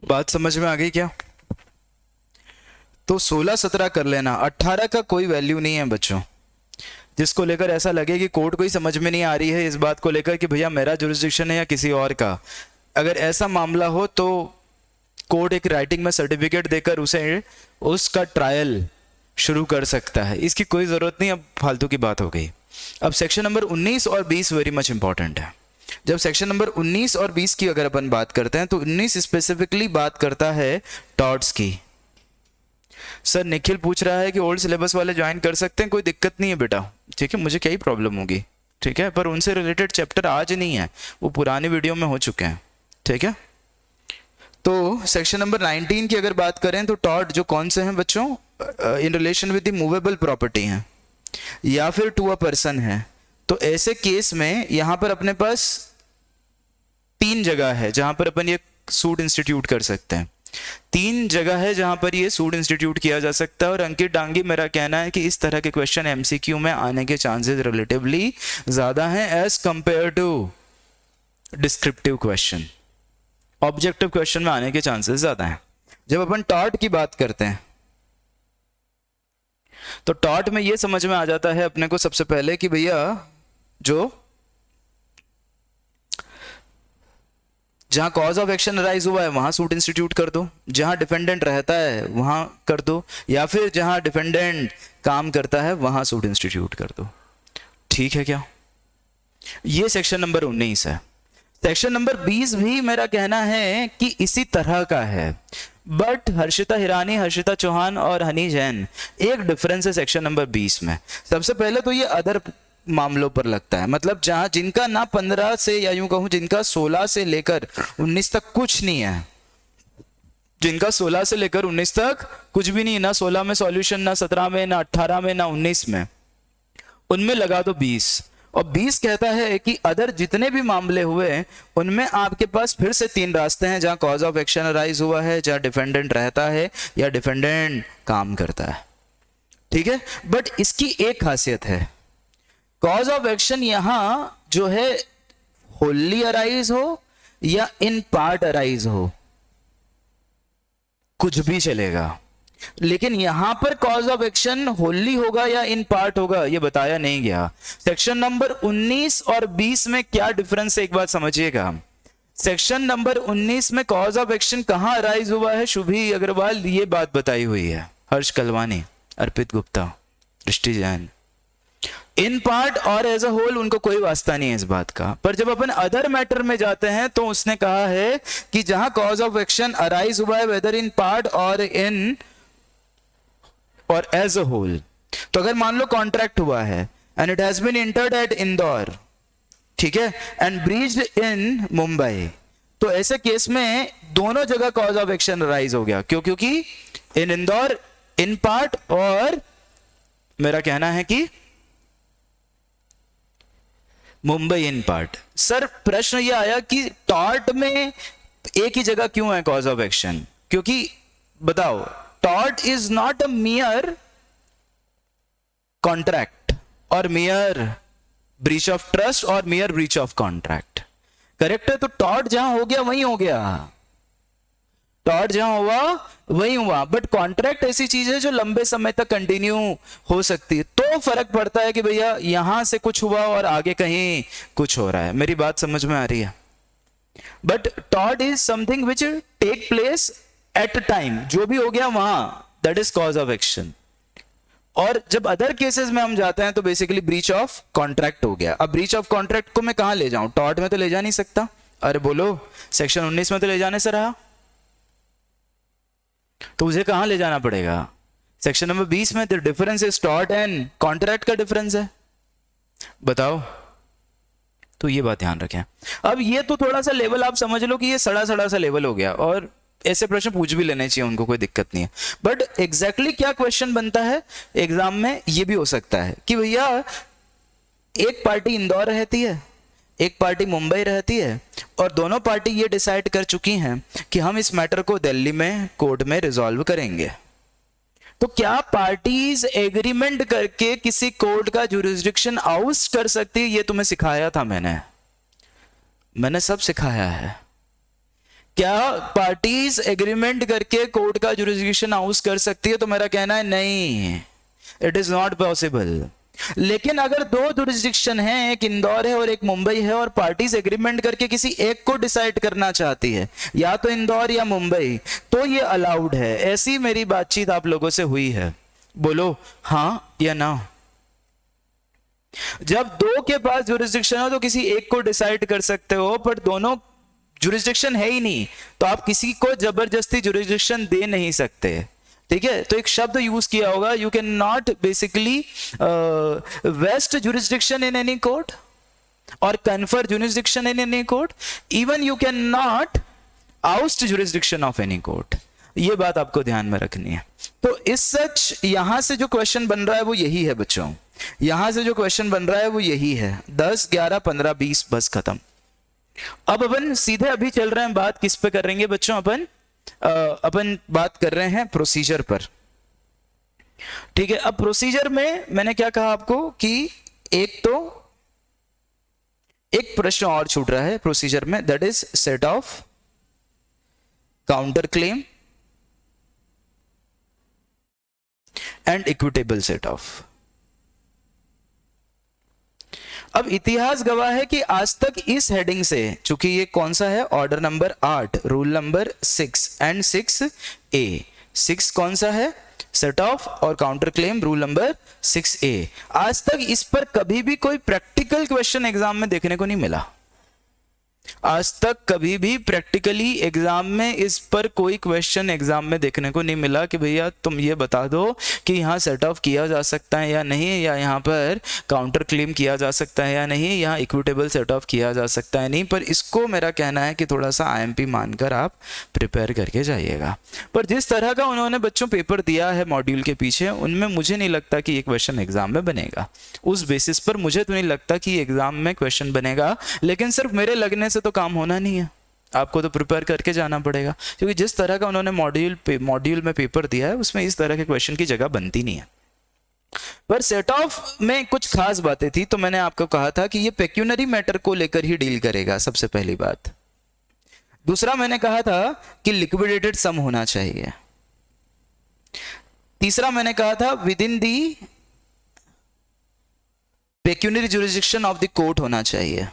बात समझ में आ गई क्या? तो 16-17 कर लेना, 18 का कोई वैल्यू नहीं है बच्चों। जिसको लेकर ऐसा लगे कि कोर्ट को ही समझ में नहीं आ रही है इस बात को लेकर कि भैया मेरा जुरिस्डिक्शन है या किसी और का, अगर ऐसा मामला हो तो कोर्ट एक राइटिंग में सर्टिफिकेट देकर उसे उसका ट्रायल शुरू कर सकता है, इसकी कोई जरूरत नहीं। अब फालतू की बात हो गई। अब सेक्शन नंबर 19 और 20 वेरी मच इंपॉर्टेंट है। जब सेक्शन नंबर 19 और 20 की अगर अपन बात करते हैं तो 19 स्पेसिफिकली बात करता है टॉर्ट्स की। सर निखिल पूछ रहा है कि ओल्ड सिलेबस वाले ज्वाइन कर सकते हैं, कोई दिक्कत नहीं है बेटा, ठीक है, मुझे क्या ही प्रॉब्लम होगी, ठीक है, पर उनसे रिलेटेड चैप्टर आज नहीं है, वो पुरानी वीडियो में हो चुके हैं, ठीक है। तो सेक्शन नंबर 19 की अगर बात करें तो टॉर्ट जो कौन से हैं बच्चों, इन relation with the movable property हैं या फिर टू अ पर्सन है। तो ऐसे केस में यहां पर अपने पास 3 जगह है जहां पर अपन ये सूट इंस्टीट्यूट कर सकते हैं। 3 जगह है जहां पर ये सूट इंस्टीट्यूट किया जा सकता है। और अंकित डांगी, मेरा कहना है कि इस तरह के क्वेश्चन एमसीक्यू में आने के चांसेस रिलेटिवली ज्यादा हैं as compare to descriptive question. Objective question में आने के चांसेस ज्यादा हैं। जब अपन टॉर्ट की बात करते हैं तो टॉर्ट में ये समझ में आ जाता है अपने को सबसे पहले कि भैया जो जहां कॉज ऑफ एक्शन अराइज हुआ है वहां सूट इंस्टीट्यूट कर दो, जहां डिफेंडेंट रहता है वहां कर दो, या फिर जहां डिफेंडेंट काम करता है वहां सूट इंस्टीट्यूट कर दो। ठीक है क्या? ये सेक्शन नंबर 19 है। सेक्शन नंबर 20 भी मेरा कहना है कि इसी तरह का है, बट हर्षिता हिरानी, हर्षिता चौहान और हनी जैन एक डिफरेंस है सेक्शन नंबर 20 में। सबसे पहले तो ये अदर मामलों पर लगता है, मतलब जहां जिनका ना 15 से या यूं कहूं जिनका 16 से लेकर 19 तक कुछ नहीं है, जिनका 16 से लेकर 19 तक कुछ भी नहीं, ना 16 में सॉल्यूशन, ना 17 में, ना 18 में, ना 19 में, उनमें लगा दो 20। और 20 कहता है कि अदर जितने भी मामले हुए उनमें आपके पास फिर से 3 रास्ते हैं जहां कॉज ऑफ एक्शन अराइज हुआ है, जहां डिफेंडेंट रहता है या डिफेंडेंट काम करता है। ठीक है, बट इसकी एक खासियत है, कॉज ऑफ एक्शन यहां जो है होली अराइज हो या इन पार्ट अराइज हो, कुछ भी चलेगा। लेकिन यहां पर कॉज ऑफ एक्शन होली होगा या इन पार्ट होगा ये बताया नहीं गया। सेक्शन नंबर 19 और 20 में क्या डिफरेंस है एक बात समझिएगा। सेक्शन नंबर 19 में कॉज ऑफ एक्शन कहां अराइज हुआ है, शुभी अग्रवाल ये बात बताई हुई है, हर्ष कलवानी, अर्पित गुप्ता, दृष्टि जैन। इन पार्ट और एज अ होल उनको कोई वास्ता नहीं है इस बात का। पर जब अपन अदर मैटर में जाते हैं तो उसने कहा है कि जहां कॉज ऑफ एक्शन अराइज हुआ है वेदर इन पार्ट और इन और एज अ होल, तो अगर मान लो कॉन्ट्रैक्ट हुआ है and it has been entered at Indore, ठीक है, एंड ब्रीच्ड इन मुंबई, तो ऐसे केस में दोनों जगह कॉज ऑफ एक्शन अराइज हो गया। क्यों? क्योंकि इन इंदौर इन पार्ट और मेरा कहना है कि मुंबई इन पार्ट। सर प्रश्न यह आया कि टॉर्ट में एक ही जगह क्यों है कॉज ऑफ एक्शन? क्योंकि बताओ, tort is not a मियर contract और मियर ब्रीच ऑफ ट्रस्ट और मियर ब्रीच ऑफ कॉन्ट्रैक्ट, करेक्ट है? तो टॉर्ट जहां हो गया वहीं हो गया, टॉर्ट जहां हुआ वहीं हुआ। बट कॉन्ट्रैक्ट ऐसी चीज है जो लंबे समय तक कंटिन्यू हो सकती है, तो फर्क पड़ता है कि भैया यहां से कुछ हुआ और आगे कहीं कुछ हो रहा है। मेरी बात समझ में आ रही है? But tort is something which take place at time, जो भी हो गया वहां, that is cause of action. और जब अदर केसेस में हम जाते हैं तो बेसिकली ब्रीच ऑफ कॉन्ट्रैक्ट हो गया। अब ब्रीच ऑफ कॉन्ट्रैक्ट को मैं कहां ले जाऊं? टॉर्ट में तो ले जा नहीं सकता। अरे बोलो, सेक्शन 19 में तो ले जाने से रहा, तो मुझे कहां ले जाना पड़ेगा? सेक्शन नंबर 20 में। The difference is tort and contract का डिफरेंस है, बताओ। तो ये बात ध्यान रखें। अब ये तो थोड़ा सा लेवल आप समझ लो कि ये सड़ा सड़ा सा लेवल हो गया, और ऐसे प्रश्न पूछ भी लेने चाहिए उनको, कोई दिक्कत नहीं है। बट एग्जैक्टली क्या क्वेश्चन बनता है एग्जाम में, ये भी हो सकता है कि भैया एक पार्टी इंदौर रहती है, एक पार्टी मुंबई रहती है, और दोनों पार्टी ये डिसाइड कर चुकी हैं कि हम इस मैटर को दिल्ली में कोर्ट में रिजॉल्व करेंगे। तो क्या पार्टीज एग्रीमेंट करके किसी कोर्ट का जुरिस्डिक्शन आउस्ट कर सकती है? ये तुम्हें सिखाया था मैंने सब सिखाया है। क्या पार्टीज एग्रीमेंट करके कोर्ट का जुरिस्डिक्शन आउस्ट कर सकती है? तो मेरा कहना है नहीं, इट इज नॉट पॉसिबल। लेकिन अगर दो जुरिस्डिक्शन है, एक इंदौर है और एक मुंबई है, और पार्टीज एग्रीमेंट करके किसी एक को डिसाइड करना चाहती है, या तो इंदौर या मुंबई, तो ये अलाउड है। ऐसी मेरी बातचीत आप लोगों से हुई है, बोलो हां या ना। जब दो के पास जुरिस्डिक्शन हो तो किसी एक को डिसाइड कर सकते हो, पर दोनों जुरिस्डिक्शन है ही नहीं, तो आप किसी को जबरदस्ती जुरिस्डिक्शन दे नहीं सकते, ठीक है? तो एक शब्द यूज किया होगा, you can not basically vest jurisdiction in any court और confer jurisdiction in any court, even you can not oust jurisdiction of any court. ये बात आपको ध्यान में रखनी है। तो इस सच यहां से जो क्वेश्चन बन रहा है वो यही है बच्चों, यहां से जो क्वेश्चन बन रहा है वो यही है। 10, 11, 15, 20 बस खत्म। अब अपन सीधे अभी चल रहे हैं, बात किस पे कर रहे हैं बच्चों? अपन बात कर रहे हैं प्रोसीजर पर, ठीक है? अब प्रोसीजर में मैंने क्या कहा आपको कि एक प्रश्न और छूट रहा है प्रोसीजर में, that is set of counter claim and equitable set of. अब इतिहास गवाह है कि आज तक इस हेडिंग से, चूंकि ये कौन सा है, order number 8, rule number 6 and 6A, 6 कौन सा है, सेट ऑफ और counter claim, rule number 6A। आज तक इस पर कभी भी कोई प्रैक्टिकल क्वेश्चन एग्जाम में देखने को नहीं मिला। आज तक कभी भी प्रैक्टिकली एग्जाम में इस पर कोई क्वेश्चन एग्जाम में देखने को नहीं मिला कि भैया तुम ये बता दो कि यहाँ सेट ऑफ किया जा सकता है या नहीं, या यहाँ पर काउंटर क्लेम किया जा सकता है या नहीं, यहाँ इक्विटेबल सेट ऑफ किया जा सकता है नहीं। पर इसको मेरा कहना है कि थोड़ा सा IMP मानकर आप प्रिपेयर करके जाइएगा। पर जिस तरह का उन्होंने बच्चों पेपर दिया है मॉड्यूल के पीछे, उनमें मुझे नहीं लगता कि ये क्वेश्चन एग्जाम में बनेगा। उस बेसिस पर मुझे तो नहीं लगता कि एग्जाम में क्वेश्चन बनेगा, लेकिन सिर्फ मेरे लगने से तो काम होना नहीं है, आपको तो प्रिपेयर करके जाना पड़ेगा। क्योंकि जिस तरह का उन्होंने मॉड्यूल में पेपर दिया है उसमें इस तरह के क्वेश्चन की जगह बनती नहीं है। पर सेट ऑफ में कुछ खास बातें थी, तो मैंने आपको कहा था कि ये पेक्यूनरी मैटर को लेकर ही डील करेगा, सबसे पहली बात। दूसरा मैंने कहा था कि लिक्विडेटेड सम होना चाहिए। तीसरा मैंने कहा था with in the pecuniary jurisdiction of the court होना चाहिए,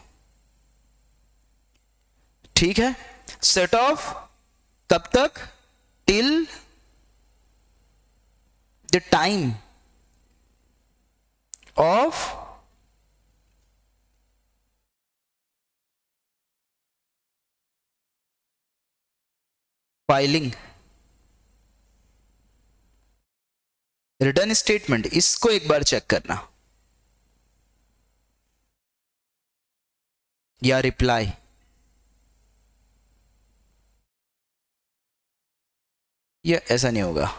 ठीक है। सेट ऑफ कब तक, till the time of filing return statement. इसको एक बार चेक करना, या रिप्लाई, ये ऐसा नहीं होगा,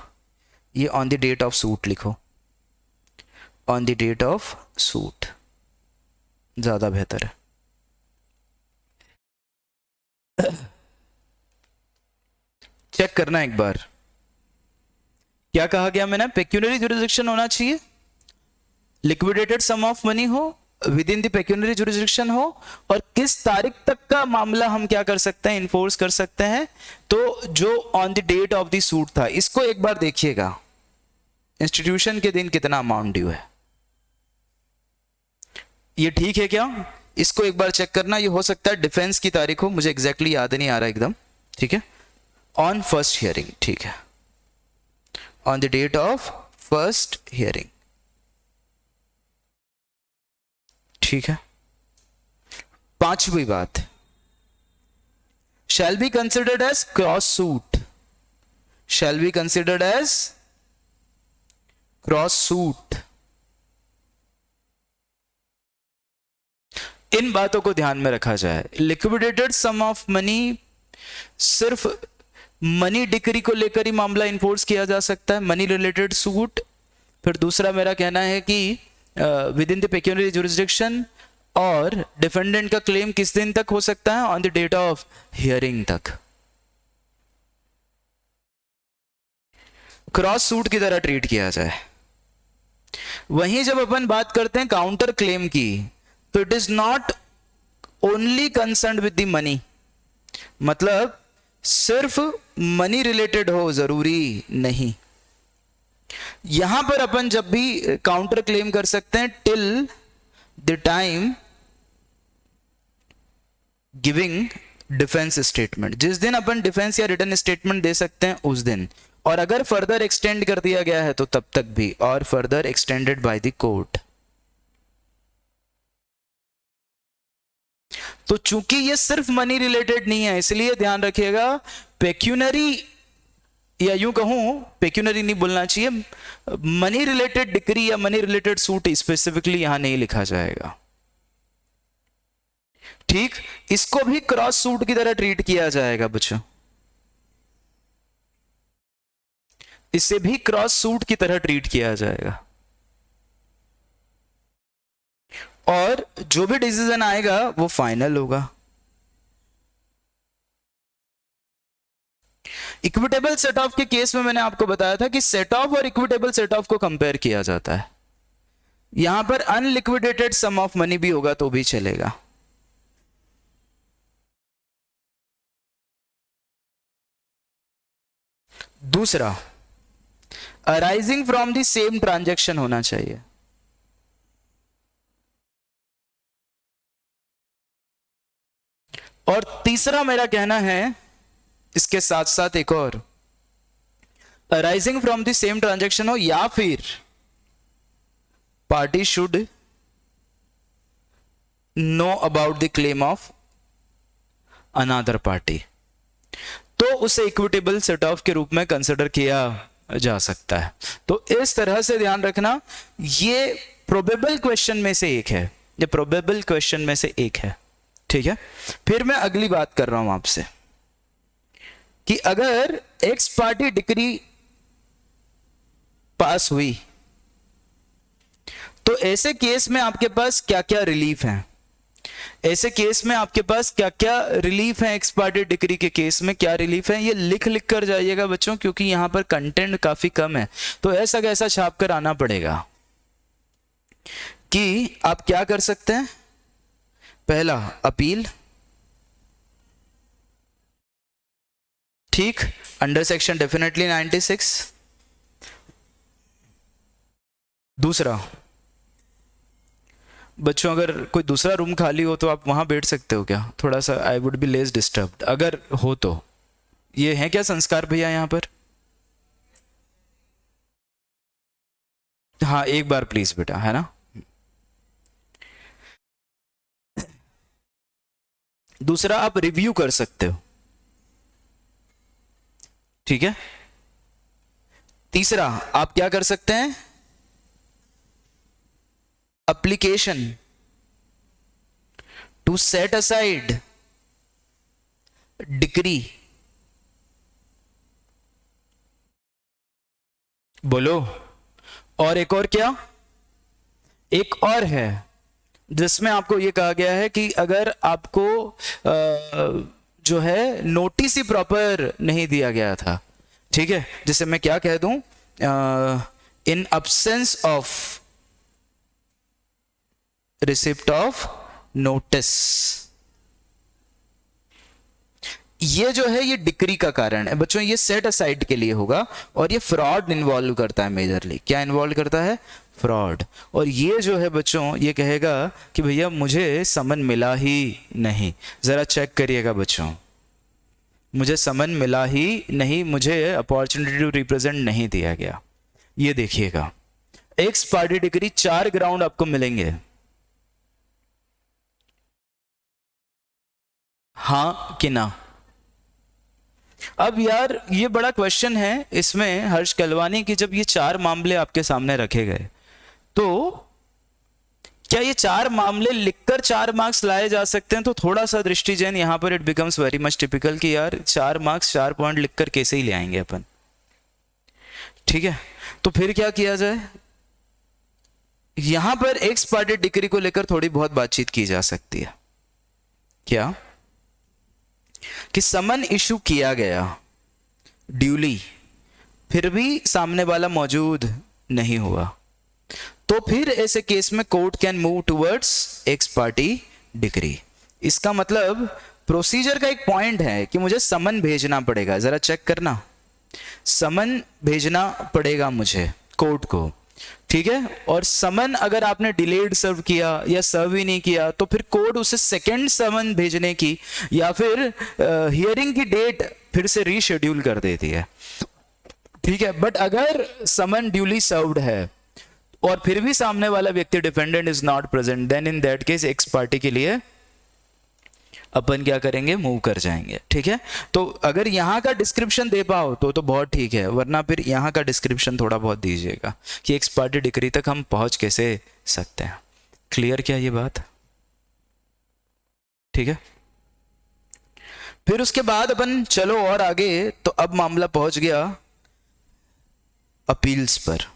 ये on the date of suit लिखो, on the date of suit ज्यादा बेहतर है। चेक करना एक बार, क्या कहा गया मैंने, पेक्यूनरी जुरिस्डिक्शन होना चाहिए, लिक्विडेटेड सम ऑफ मनी हो, with in the pecuniary jurisdiction हो, और किस तारीख तक का मामला हम क्या कर सकते हैं, इन्फोर्स कर सकते हैं, तो जो on the date of the suit था। इसको एक बार देखिएगा, इंस्टीट्यूशन के दिन कितना अमाउंट ड्यू है, ये ठीक है क्या, इसको एक बार चेक करना। ये हो सकता है डिफेंस की तारीख हो, मुझे एग्जैक्टली याद नहीं आ रहा एकदम, ठीक है। ऑन फर्स्ट हियरिंग, ठीक है, on the date of first hearing, ठीक है। पांचवी बात, shall be considered as cross suit, shall be considered as cross suit. इन बातों को ध्यान में रखा जाए। लिक्विडेटेड सम ऑफ मनी, सिर्फ मनी डिक्री को लेकर ही मामला इन्फोर्स किया जा सकता है, मनी रिलेटेड सूट। फिर दूसरा मेरा कहना है कि within the pecuniary jurisdiction, और डिफेंडेंट का क्लेम किस दिन तक हो सकता है, on the date of hearing तक। क्रॉस सूट की तरह ट्रीट किया जाए। वहीं जब अपन बात करते हैं काउंटर क्लेम की, तो it is not only concern with the money, मतलब सिर्फ मनी रिलेटेड हो जरूरी नहीं। यहां पर अपन जब भी काउंटर क्लेम कर सकते हैं till the time giving defence statement, जिस दिन अपन डिफेंस या रिटर्न स्टेटमेंट दे सकते हैं उस दिन, और अगर फर्दर एक्सटेंड कर दिया गया है तो तब तक भी, और further extended by the court. तो चूंकि ये सिर्फ मनी रिलेटेड नहीं है, इसलिए ध्यान रखिएगा, पेक्यूनरी, या यूं कहूं पेक्यूनरी नहीं बोलना चाहिए, मनी रिलेटेड डिक्री या मनी रिलेटेड सूट स्पेसिफिकली यहां नहीं लिखा जाएगा, ठीक। इसको भी क्रॉस सूट की तरह ट्रीट किया जाएगा बच्चों, इसे भी क्रॉस सूट की तरह ट्रीट किया जाएगा, और जो भी डिसीजन आएगा वो फाइनल होगा। इक्विटेबल सेट ऑफ के केस में मैंने आपको बताया था कि सेट ऑफ और इक्विटेबल सेट ऑफ को कंपेयर किया जाता है। यहां पर अनलिक्विडेटेड सम ऑफ मनी भी होगा तो भी चलेगा। दूसरा, arising from the same transaction होना चाहिए। और तीसरा मेरा कहना है इसके साथ साथ एक और, arising from the same transaction हो, या फिर party should know about the claim of another party, तो उसे इक्विटेबल सेट ऑफ के रूप में कंसिडर किया जा सकता है। तो इस तरह से ध्यान रखना, ये प्रोबेबल क्वेश्चन में से एक है, ये प्रोबेबल क्वेश्चन में से एक है, ठीक है। फिर मैं अगली बात कर रहा हूं आपसे कि अगर एक्स पार्टी डिक्री पास हुई तो ऐसे केस में आपके पास क्या क्या रिलीफ है, ऐसे केस में आपके पास क्या क्या रिलीफ है, एक्स पार्टी डिक्री के केस में क्या रिलीफ है, ये लिख लिख कर जाइएगा बच्चों, क्योंकि यहां पर कंटेंट काफी कम है, तो ऐसा कैसा छाप कर आना पड़ेगा कि आप क्या कर सकते हैं। पहला, अपील, ठीक, अंडर सेक्शन डेफिनेटली 96। दूसरा, बच्चों अगर कोई दूसरा रूम खाली हो तो आप वहां बैठ सकते हो क्या, थोड़ा सा I would be less disturbed अगर हो तो। ये है क्या संस्कार भैया यहाँ पर? हाँ एक बार प्लीज बेटा, है ना। दूसरा, आप रिव्यू कर सकते हो, ठीक है। तीसरा, आप क्या कर सकते हैं, application to set aside decree. बोलो। और एक और क्या, एक और है जिसमें आपको ये कहा गया है कि अगर आपको जो है नोटिस ही प्रॉपर नहीं दिया गया था, ठीक है, जिसे मैं क्या कह दूं, इन absence of receipt of notice, ये जो है ये डिक्री का कारण है बच्चों, ये सेट असाइड के लिए होगा और ये फ्रॉड इन्वॉल्व करता है मेजरली। क्या इन्वॉल्व करता है, फ्रॉड। और ये जो है बच्चों ये कहेगा कि भैया मुझे समन मिला ही नहीं, जरा चेक करिएगा बच्चों, मुझे समन मिला ही नहीं, मुझे अपॉर्चुनिटी टू रिप्रेजेंट नहीं दिया गया। ये देखिएगा, एक्स पार्टी डिग्री 4 ग्राउंड आपको मिलेंगे, हाँ कि ना। अब यार ये बड़ा क्वेश्चन है इसमें हर्ष कलवानी की, जब ये 4 मामले आपके सामने रखे गए तो क्या ये 4 मामले लिखकर 4 मार्क्स लाए जा सकते हैं? तो थोड़ा सा दृष्टिजैन यहां पर it becomes very much typical कि यार 4 मार्क्स 4 पॉइंट लिखकर कैसे ही ले आएंगे अपन, ठीक है। तो फिर क्या किया जाए, यहां पर एक्स पार्टी डिग्री को लेकर थोड़ी बहुत बातचीत की जा सकती है। क्या कि समन इशू किया गया ड्यूली, फिर भी सामने वाला मौजूद नहीं हुआ, तो फिर ऐसे केस में court can move towards x party degree. इसका मतलब प्रोसीजर का एक पॉइंट है कि मुझे समन भेजना पड़ेगा, जरा चेक करना, समन भेजना पड़ेगा मुझे कोर्ट को, ठीक है। और समन अगर आपने डिलेड सर्व किया या सर्व ही नहीं किया तो फिर कोर्ट उसे सेकंड समन भेजने की या फिर हियरिंग की डेट फिर से रीशेड्यूल कर देती है, ठीक है। बट अगर समन ड्यूली सर्व्ड है और फिर भी सामने वाला व्यक्ति defendant is not present, then in that case ex parte के लिए अपन क्या करेंगे, मूव कर जाएंगे, ठीक है। तो अगर यहाँ का डिस्क्रिप्शन दे पाओ तो बहुत ठीक है, वरना फिर यहाँ का डिस्क्रिप्शन थोड़ा बहुत दीजिएगा कि एक्स पार्टी डिग्री तक हम पहुंच कैसे सकते हैं। क्लियर क्या ये बात, ठीक है। फिर उसके बाद अपन चलो और आगे, तो अब मामला पहुंच गया अपील्स पर,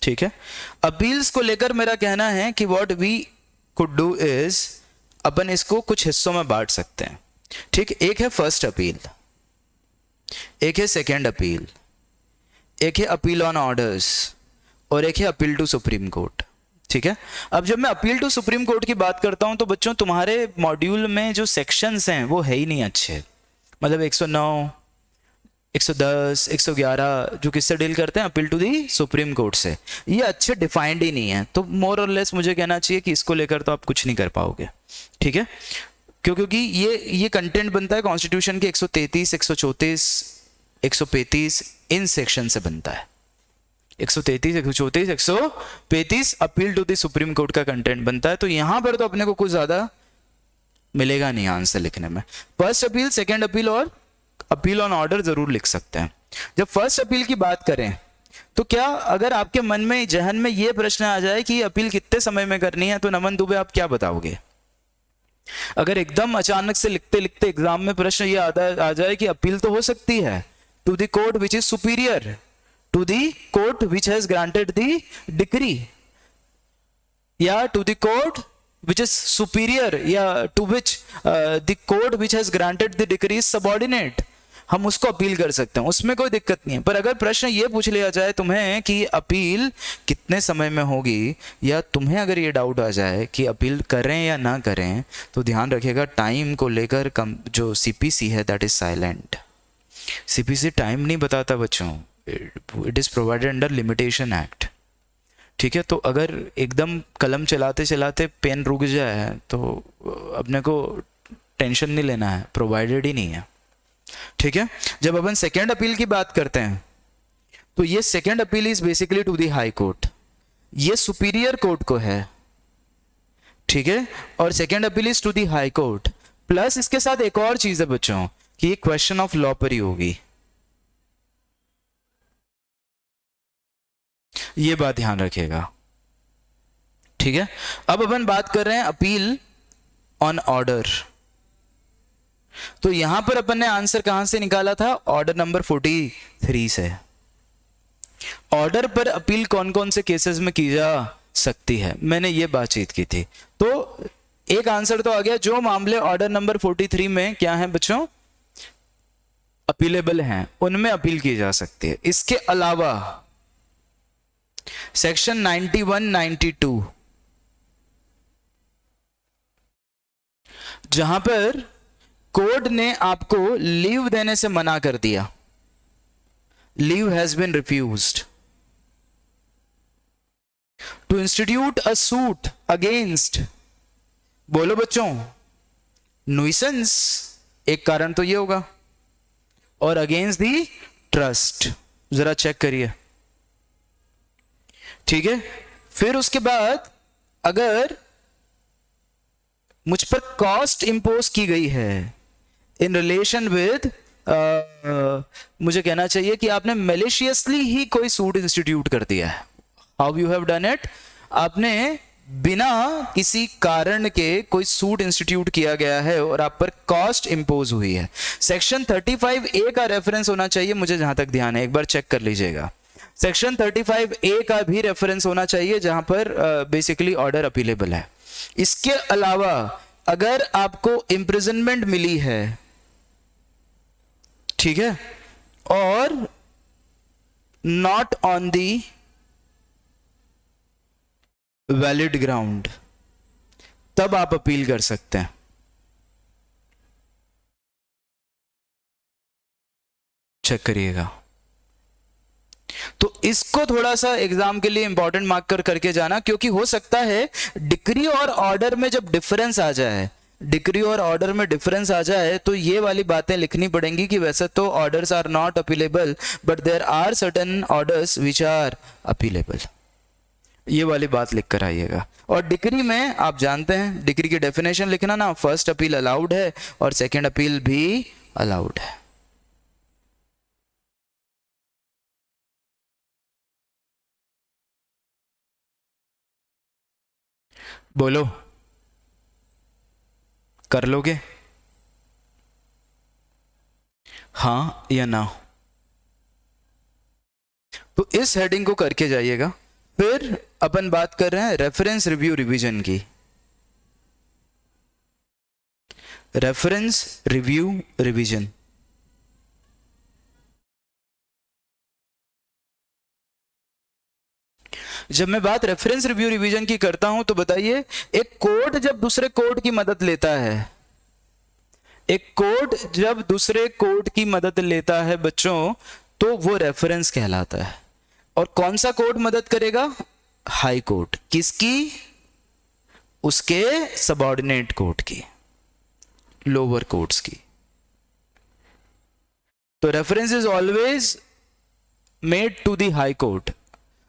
ठीक है। अपील्स को लेकर मेरा कहना है कि what we could do is, अपन इसको कुछ हिस्सों में बांट सकते हैं, ठीक। एक है फर्स्ट अपील, एक है सेकेंड अपील, एक है अपील ऑन ऑर्डर्स और एक है अपील टू सुप्रीम कोर्ट, ठीक है। अब जब मैं अपील टू सुप्रीम कोर्ट की बात करता हूं तो बच्चों तुम्हारे मॉड्यूल में जो सेक्शंस हैं वो है ही नहीं अच्छे, मतलब 109, 110, 111 जो किससे डील करते हैं, appeal to the Supreme Court से, ये अच्छे डिफाइंड ही नहीं है। तो मोर और लेस मुझे कहना चाहिए कि इसको लेकर तो आप कुछ नहीं कर पाओगे, ठीक है। क्योंकि ये कंटेंट बनता है कॉन्स्टिट्यूशन के 133, 134, 135 इन सेक्शन से बनता है। 133, 134, 135 appeal to the Supreme Court का कंटेंट बनता है। तो यहां पर तो अपने को कुछ ज्यादा मिलेगा नहीं आंसर लिखने में। फर्स्ट अपील, सेकेंड अपील और अपील ऑन ऑर्डर जरूर लिख सकते हैं। जब फर्स्ट अपील की बात करें तो क्या अगर आपके मन में, जहन में ये प्रश्न आ जाए कि अपील कितने समय में करनी है, तो नमन दुबे आप क्या बताओगे? अगर एकदम अचानक से लिखते लिखते एग्जाम में प्रश्न ये आ जाए कि अपील तो हो सकती है to the court which is superior to the court which has granted the decree, या to the court which is superior, या to which the court which has granted the decree is subordinate, हम उसको appeal कर सकते हैं, उसमें कोई दिक्कत नहीं है। पर अगर प्रश्न ये पूछ लिया जाए तुम्हें कि अपील कितने समय में होगी, या तुम्हें अगर ये डाउट आ जाए कि अपील करें या ना करें, तो ध्यान रखिएगा टाइम को लेकर जो CPC है that is silent. CPC time नहीं बताता बच्चों, it is provided under limitation act. ठीक है, तो अगर एकदम कलम चलाते चलाते पेन रुक जाए तो अपने को टेंशन नहीं लेना है, प्रोवाइडेड ही नहीं है। ठीक है, जब अपन सेकेंड अपील की बात करते हैं तो ये second appeal is basically to the high court, ये सुपीरियर कोर्ट को है। ठीक है, और second appeal is to the high court, plus इसके साथ एक और चीज है बच्चों कि ये क्वेश्चन ऑफ लॉ पर ही होगी, ये बात ध्यान रखिएगा। ठीक है, अब अपन बात कर रहे हैं अपील ऑन ऑर्डर। तो यहां पर अपन ने आंसर कहां से निकाला था, ऑर्डर नंबर 43 से। ऑर्डर पर अपील कौन कौन से केसेस में की जा सकती है, मैंने ये बातचीत की थी। तो एक आंसर तो आ गया, जो मामले ऑर्डर नंबर 43 में क्या है बच्चों, अपीलेबल हैं, उनमें अपील की जा सकती है। इसके अलावा सेक्शन 91, 92 जहां पर कोर्ट ने आपको लीव देने से मना कर दिया, leave has been refused to institute a suit against, बोलो बच्चों, नुइसेंस एक कारण तो ये होगा, और अगेंस्ट दी ट्रस्ट, जरा चेक करिए। ठीक है, फिर उसके बाद अगर मुझ पर कॉस्ट इंपोज की गई है इन रिलेशन विद, मुझे कहना चाहिए कि आपने मैलिशियसली ही कोई सूट इंस्टीट्यूट कर दिया है, how you have done it, आपने बिना किसी कारण के कोई सूट इंस्टीट्यूट किया गया है और आप पर कॉस्ट इंपोज हुई है। सेक्शन 35A का रेफरेंस होना चाहिए, मुझे जहां तक ध्यान है, एक बार चेक कर लीजिएगा। सेक्शन 35A का भी रेफरेंस होना चाहिए जहां पर बेसिकली ऑर्डर अपीलेबल है। इसके अलावा अगर आपको इम्प्रिजनमेंट मिली है, ठीक है, और not on the valid ground, तब आप अपील कर सकते हैं। चेक करिएगा। तो इसको थोड़ा सा एग्जाम के लिए इंपॉर्टेंट मार्क करके जाना, क्योंकि हो सकता है डिक्री और ऑर्डर में जब डिफरेंस आ जाए, डिक्री और ऑर्डर में डिफरेंस आ जाए तो ये वाली बातें लिखनी पड़ेंगी कि वैसे तो orders are not appealable but there are certain orders which are appealable, ये वाली बात लिख कर आइएगा। और डिक्री में आप जानते हैं, डिक्री की डेफिनेशन लिखना ना, फर्स्ट अपील अलाउड है और सेकेंड अपील भी अलाउड है। बोलो, कर लोगे हाँ या ना? तो इस हेडिंग को करके जाइएगा। फिर अपन बात कर रहे हैं रेफरेंस रिव्यू रिवीजन की। रेफरेंस रिव्यू रिवीजन, जब मैं बात रेफरेंस रिव्यू रिवीजन की करता हूं तो बताइए, एक कोर्ट जब दूसरे कोर्ट की मदद लेता है, एक कोर्ट जब दूसरे कोर्ट की मदद लेता है बच्चों, तो वो रेफरेंस कहलाता है। और कौन सा कोर्ट मदद करेगा? High court. किसकी? उसके सबऑर्डिनेट कोर्ट की, लोअर कोर्ट्स की। तो reference is always made to the high court,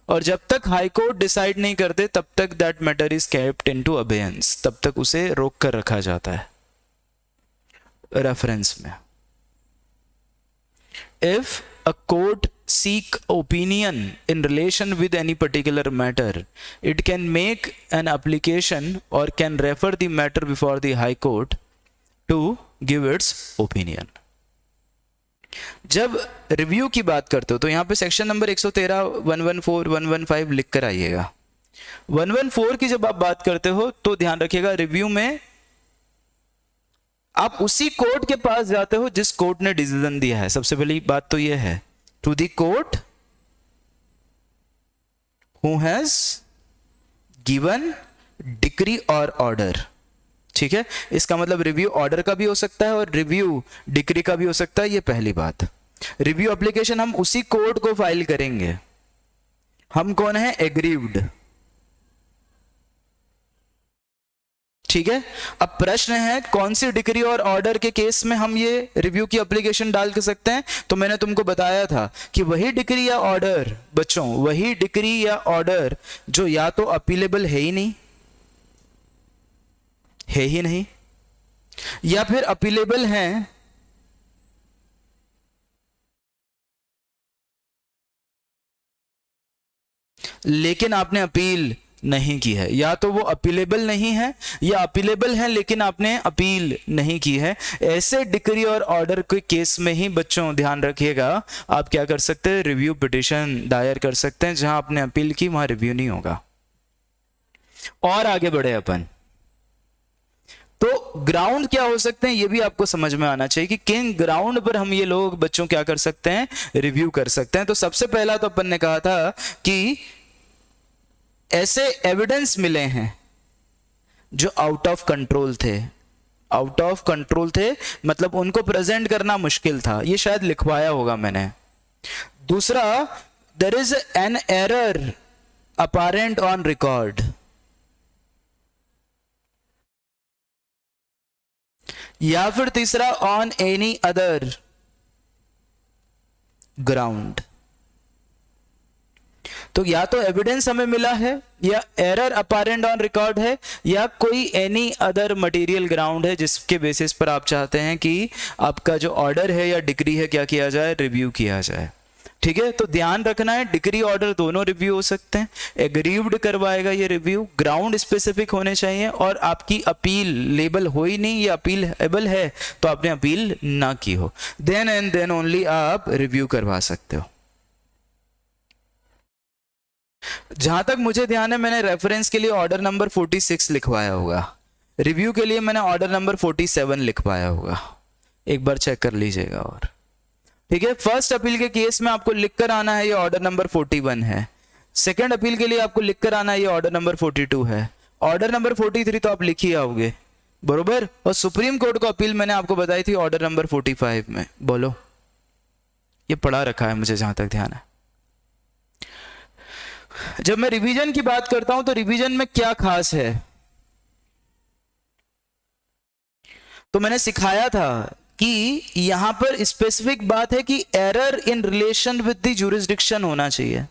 और जब तक हाई कोर्ट डिसाइड नहीं करते तब तक that matter is kept into abeyance, तब तक उसे रोक कर रखा जाता है रेफरेंस में। If a court seek opinion in relation with any particular matter, it can make an application or can refer the matter before the high court to give its opinion. जब रिव्यू की बात करते हो तो यहां पे section number 113, 114, 115 लिख कर आइएगा। 114 की जब आप बात करते हो तो ध्यान रखिएगा, रिव्यू में आप उसी कोर्ट के पास जाते हो जिस कोर्ट ने डिसीजन दिया है। सबसे पहली बात तो यह है, to the court who has given decree or order। ठीक है, इसका मतलब रिव्यू ऑर्डर का भी हो सकता है और रिव्यू डिक्री का भी हो सकता है, ये पहली बात। रिव्यू एप्लीकेशन हम उसी कोड को फाइल करेंगे। हम कौन है? एग्रीव्ड। ठीक है। अब प्रश्न है कौन सी डिक्री और ऑर्डर के केस में हम ये रिव्यू की एप्लीकेशन डाल के सकते हैं। तो मैंने तुमको बताया था कि वही डिक्री या ऑर्डर, बच्चों वही डिक्री या ऑर्डर जो या तो अपीलेबल है ही नहीं या फिर अपीलेबल हैं लेकिन आपने अपील नहीं की है, या तो वो अपीलेबल नहीं है या अपीलेबल है लेकिन आपने अपील नहीं की है। ऐसे डिक्री और ऑर्डर के केस में ही बच्चों ध्यान रखिएगा, आप क्या कर सकते हैं? रिव्यू पिटीशन दायर कर सकते हैं। जहां आपने अपील की वहां रिव्यू नहीं होगा। और आगे बढ़े अपन, तो ग्राउंड क्या हो सकते हैं ये भी आपको समझ में आना चाहिए कि किन ग्राउंड पर हम ये लोग बच्चों क्या कर सकते हैं? रिव्यू कर सकते हैं। तो सबसे पहला तो अपन ने कहा था कि ऐसे एविडेंस मिले हैं जो आउट ऑफ कंट्रोल थे। आउट ऑफ कंट्रोल थे मतलब उनको प्रेजेंट करना मुश्किल था, ये शायद लिखवाया होगा मैंने। दूसरा, there is an error apparent on record, या फिर तीसरा, ऑन एनी अदर ग्राउंड। तो या तो एविडेंस हमें मिला है, या एरर अपैरेंट ऑन रिकॉर्ड है, या कोई एनी अदर मटेरियल ग्राउंड है जिसके बेसिस पर आप चाहते हैं कि आपका जो ऑर्डर है या डिक्री है क्या किया जाए? रिव्यू किया जाए। ठीक है। तो ध्यान रखना है डिक्री ऑर्डर दोनों रिव्यू हो सकते हैं। एग्रीव्ड करवाएगा ये रिव्यू, ग्राउंड स्पेसिफिक होने चाहिए, और आपकी अपील लेबल हो ही नहीं, ये अपील एबल है तो आपने अपील ना की हो, देन एंड देन ओनली आप रिव्यू करवा सकते हो। जहां तक मुझे ध्यान है मैंने रेफरेंस के लिए ऑर्डर नंबर 46 लिखवाया होगा, रिव्यू के लिए मैंने ऑर्डर नंबर 47 लिखवाया होगा, एक बार चेक कर लीजिएगा। और ठीक है, फर्स्ट अपील के केस में आपको लिखकर आना है ये ऑर्डर नंबर 41 है, सेकंड अपील के लिए आपको लिखकर आना है ये ऑर्डर नंबर 42 है, ऑर्डर नंबर 43 तो आप लिख ही आओगे, बरोबर। और सुप्रीम कोर्ट को अपील मैंने आपको बताई थी ऑर्डर नंबर 45 में। बोलो, ये पढ़ा रखा है मुझे जहां तक ध्यान है। जब मैं रिवीजन की बात करता हूं तो रिवीजन में क्या खास है, तो मैंने सिखाया था कि यहां पर स्पेसिफिक बात है कि error in relation with the jurisdiction होना चाहिए।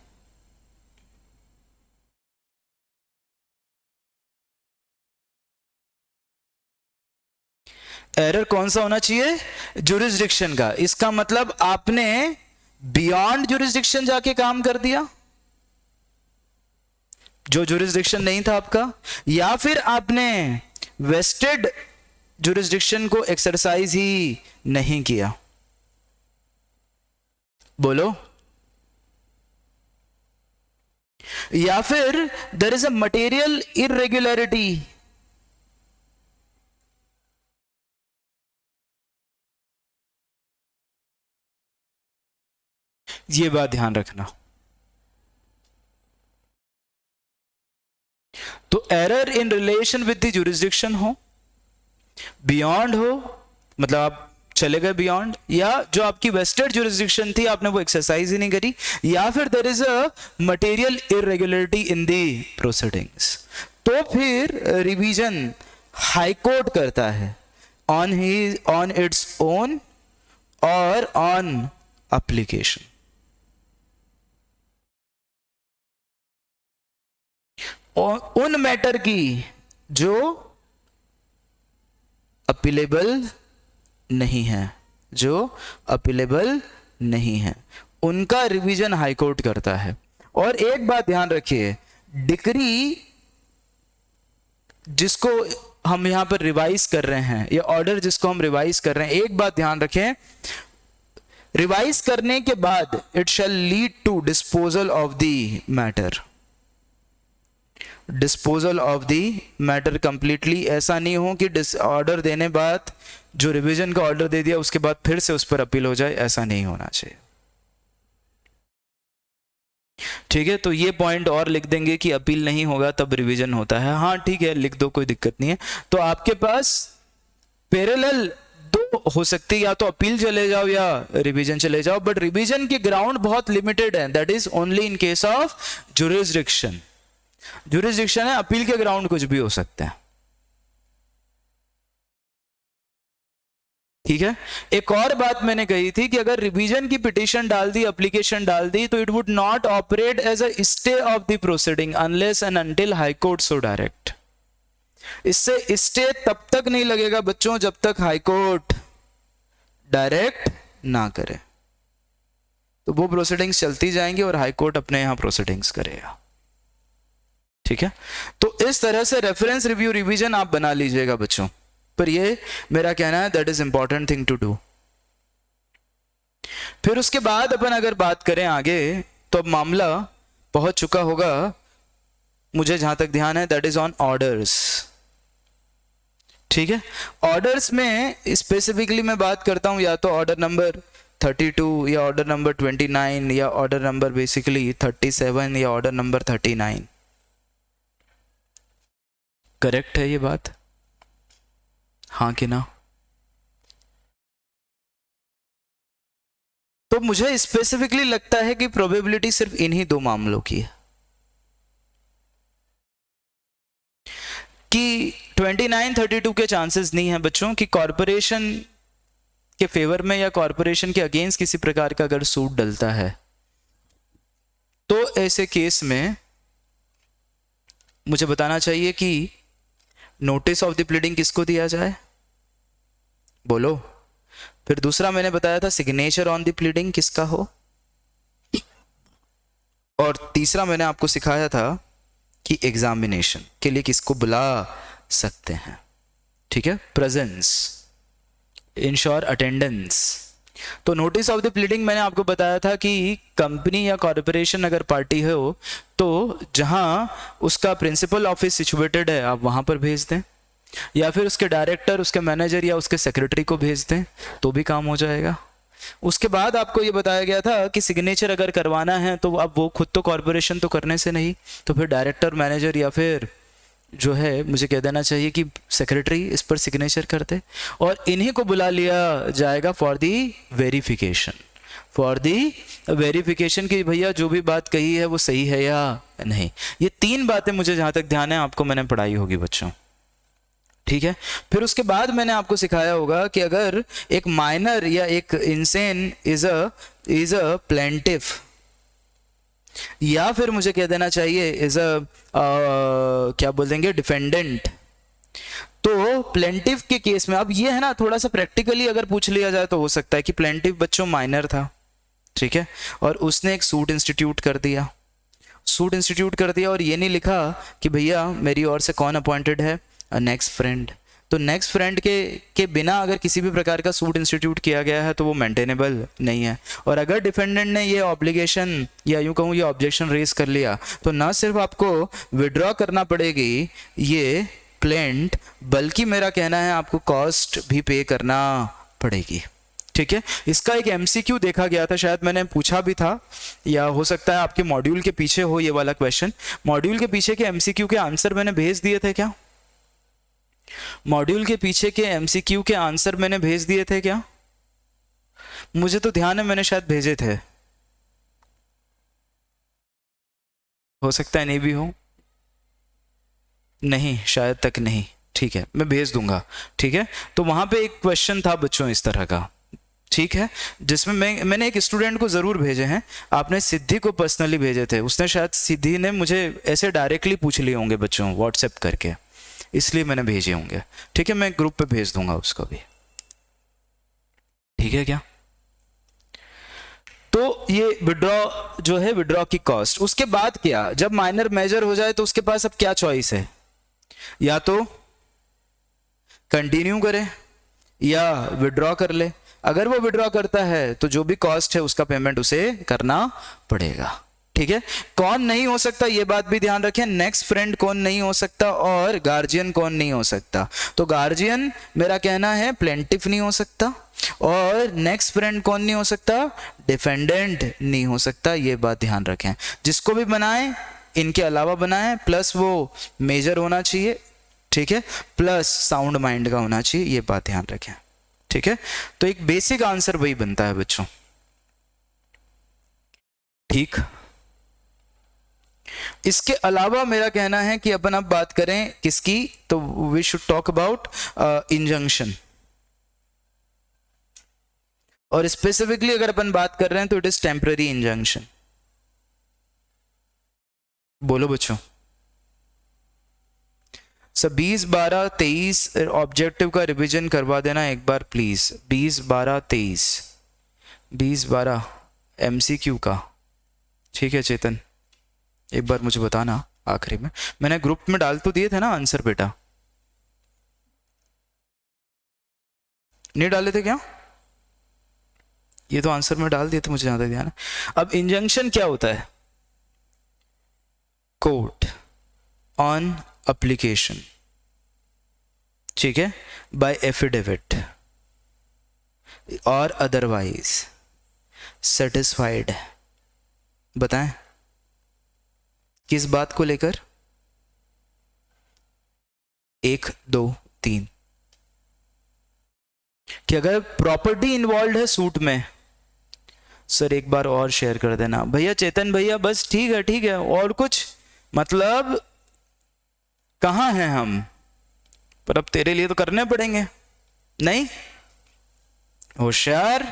एरर कौन सा होना चाहिए? ज्यूरिसडिक्शन का। इसका मतलब आपने बियॉन्ड ज्यूरिसडिक्शन जाके काम कर दिया जो ज्यूरिसडिक्शन नहीं था आपका, या फिर आपने वेस्टेड ज्यूरिसडिक्शन को एक्सरसाइज ही नहीं किया। बोलो। या फिर there is a material irregularity, ये बात ध्यान रखना। तो error in relation with the jurisdiction हो, बियॉन्ड हो मतलब आप चले गए बियॉन्ड, या जो आपकी वेस्टेड ज्यूरिसडिक्शन थी आपने वो एक्सरसाइज ही नहीं करी, या फिर there is a material irregularity in the proceedings. तो फिर रिवीजन हाईकोर्ट करता है ऑन इट्स ओन और ऑन एप्लीकेशन। उन मैटर की जो अपीलेबल नहीं है, जो अपीलेबल नहीं है उनका रिवीजन हाईकोर्ट करता है। और एक बात ध्यान रखिए, डिक्री जिसको हम यहां पर रिवाइज कर रहे हैं या ऑर्डर जिसको हम रिवाइज कर रहे हैं, एक बात ध्यान रखें, रिवाइज करने के बाद it shall lead to disposal of the matter. Disposal of the matter completely, ऐसा नहीं हो कि ऑर्डर देने बाद जो रिवीजन का ऑर्डर दे दिया उसके बाद फिर से उस पर अपील हो जाए, ऐसा नहीं होना चाहिए। ठीक है, तो ये पॉइंट और लिख देंगे कि अपील नहीं होगा तब रिवीजन होता है। हाँ ठीक है, लिख दो, कोई दिक्कत नहीं है। तो आपके पास पैरेलल दो हो सकती है, या तो अपील चले जाओ या रिवीजन चले जाओ, बट रिवीजन के ग्राउंड बहुत लिमिटेड है, that is only in case of jurisdiction. Jurisdiction है, अपील के ग्राउंड कुछ भी हो सकता है। ठीक है। एक और बात मैंने कही थी कि अगर रिवीजन की पिटीशन डाल दी, एप्लीकेशन डाल दी, तो it would not operate as a stay of the proceeding unless and until high court so direct. इससे स्टे तब तक नहीं लगेगा बच्चों जब तक हाई कोर्ट डायरेक्ट ना करे। तो वो प्रोसीडिंग्स चलती जाएंगी और हाई कोर्ट अपने यहां प्रोसीडिंग्स करेगा। ठीक है। तो इस तरह से रेफरेंस रिव्यू रिवीजन आप बना लीजिएगा बच्चों, पर ये मेरा कहना है that is important thing to do. फिर उसके बाद अपन अगर बात करें आगे, तो अब मामला पहुंच चुका होगा, मुझे जहां तक ध्यान है, दैट इज ऑन ऑर्डर्स। ठीक है। ऑर्डर्स में स्पेसिफिकली मैं बात करता हूं या तो ऑर्डर नंबर 32 या ऑर्डर नंबर 29 या ऑर्डर नंबर बेसिकली 37 या ऑर्डर नंबर 39। करेक्ट है ये बात? हाँ कि ना? तो मुझे स्पेसिफिकली लगता है कि प्रोबेबिलिटी सिर्फ इन्हीं दो मामलों की है कि 29-32 के चांसेस नहीं है बच्चों कि कॉरपोरेशन के फेवर में या कॉरपोरेशन के अगेंस्ट किसी प्रकार का अगर सूट डलता है, तो ऐसे केस में मुझे बताना चाहिए कि नोटिस ऑफ द प्लीडिंग किसको दिया जाए, बोलो। फिर दूसरा मैंने बताया था सिग्नेचर ऑन द प्लीडिंग किसका हो, और तीसरा मैंने आपको सिखाया था कि एग्जामिनेशन के लिए किसको बुला सकते हैं। ठीक है। Presence, ensure attendance. तो नोटिस ऑफ द प्लीडिंग मैंने आपको बताया था कि कंपनी या कॉर्पोरेशन अगर पार्टी हो तो जहां उसका प्रिंसिपल ऑफिस सिचुएटेड है आप वहां पर भेज दें, या फिर उसके डायरेक्टर, उसके मैनेजर या उसके सेक्रेटरी को भेज दें तो भी काम हो जाएगा। उसके बाद आपको ये बताया गया था कि सिग्नेचर अगर करवाना है तो अब वो खुद तो कॉर्पोरेशन तो करने से नहीं, तो फिर डायरेक्टर, मैनेजर या फिर जो है मुझे कह देना चाहिए कि सेक्रेटरी इस पर सिग्नेचर करते, और इन्हीं को बुला लिया जाएगा for the verification, for the verification कि भैया जो भी बात कही है वो सही है या नहीं। ये तीन बातें मुझे जहां तक ध्यान है आपको मैंने पढ़ाई होगी बच्चों। ठीक है। फिर उसके बाद मैंने आपको सिखाया होगा कि अगर एक माइनर या एक इंसेन इज अ प्लेंटिफ, या फिर मुझे कह देना चाहिए इज क्या बोल देंगे, डिफेंडेंट, तो प्लेंटिफ के केस में अब ये है ना, थोड़ा सा प्रैक्टिकली अगर पूछ लिया जाए तो हो सकता है कि प्लेंटिफ बच्चों माइनर था, ठीक है, और उसने एक सूट इंस्टीट्यूट कर दिया, और ये नहीं लिखा कि भैया मेरी ओर से कौन अपॉइंटेड है, नेक्स्ट फ्रेंड। तो नेक्स्ट फ्रेंड के बिना अगर किसी भी प्रकार का सूट इंस्टीट्यूट किया गया है तो वो मेंटेनेबल नहीं है। और अगर डिफेंडेंट ने ये ऑब्लिगेशन या यूं कहूँ ये ऑब्जेक्शन रेज कर लिया तो ना सिर्फ आपको विड्रॉ करना पड़ेगी ये प्लेंट, बल्कि मेरा कहना है आपको कॉस्ट भी पे करना पड़ेगी। ठीक है। इसका एक एमसीक्यू देखा गया था, शायद मैंने पूछा भी था, या हो सकता है आपके मॉड्यूल के पीछे हो ये वाला क्वेश्चन। मॉड्यूल के पीछे के एमसीक्यू के आंसर मैंने भेज दिए थे क्या? मॉड्यूल के पीछे के एमसीक्यू के आंसर मैंने भेज दिए थे क्या? मुझे तो ध्यान है मैंने शायद भेजे थे, हो सकता है नहीं भी हो, नहीं शायद तक नहीं। ठीक है, मैं भेज दूंगा। ठीक है। तो वहां पे एक क्वेश्चन था बच्चों इस तरह का, ठीक है, जिसमें मैंने एक स्टूडेंट को जरूर भेजे हैं, आपने सिद्धि को पर्सनली भेजे थे, उसने शायद सिद्धि ने मुझे ऐसे डायरेक्टली पूछ लिए होंगे बच्चों व्हाट्सएप करके, इसलिए मैंने भेजे होंगे। ठीक है, मैं ग्रुप पे भेज दूंगा उसको भी। ठीक है क्या? तो ये विड्रॉ जो है, विड्रॉ की कॉस्ट। उसके बाद क्या, जब माइनर मेजर हो जाए तो उसके पास अब क्या चॉइस है, या तो कंटिन्यू करे या विड्रॉ कर ले। अगर वो विड्रॉ करता है तो जो भी कॉस्ट है उसका पेमेंट उसे करना पड़ेगा। ठीक है। कौन नहीं हो सकता ये बात भी ध्यान रखें, नेक्स्ट फ्रेंड कौन नहीं हो सकता और गार्जियन कौन नहीं हो सकता। तो गार्जियन मेरा कहना है प्लेंटिफ नहीं हो सकता, और नेक्स्ट फ्रेंड कौन नहीं हो सकता, डिफेंडेंट नहीं हो सकता। ये बात ध्यान रखें, जिसको भी बनाएं इनके अलावा बनाएं, प्लस वो मेजर होना चाहिए, ठीक है, प्लस साउंड माइंड का होना चाहिए, ये बात ध्यान रखें। ठीक है, तो एक बेसिक आंसर वही बनता है बच्चों। ठीक, इसके अलावा मेरा कहना है कि अपन अब बात करें किसकी, तो we should talk about injunction. और स्पेसिफिकली अगर अपन बात कर रहे हैं तो इट इज टेम्पररी इंजंक्शन। बोलो बच्चों। सब 20, 12, 23 ऑब्जेक्टिव का रिवीजन करवा देना एक बार प्लीज। 20, 12, 23, 20, 12 MCQ का। ठीक है चेतन, एक बार मुझे बताना आखिरी में। मैंने ग्रुप में डाल तो दिए थे ना आंसर बेटा, नहीं डाले थे क्या? ये तो आंसर में डाल दिए थे, मुझे ज्यादा ध्यान है। अब इंजंक्शन क्या होता है? कोर्ट ऑन एप्लीकेशन, ठीक है, बाय एफिडेविट और अदरवाइज सेटिस्फाइड। बताएं किस बात को लेकर? 1, 2, 3 कि अगर प्रॉपर्टी इन्वॉल्व है सूट में। सर एक बार और शेयर कर देना भैया, चेतन भैया, बस ठीक है और कुछ मतलब कहां हैं हम? पर अब तेरे लिए तो करने पड़ेंगे, नहीं होशियार।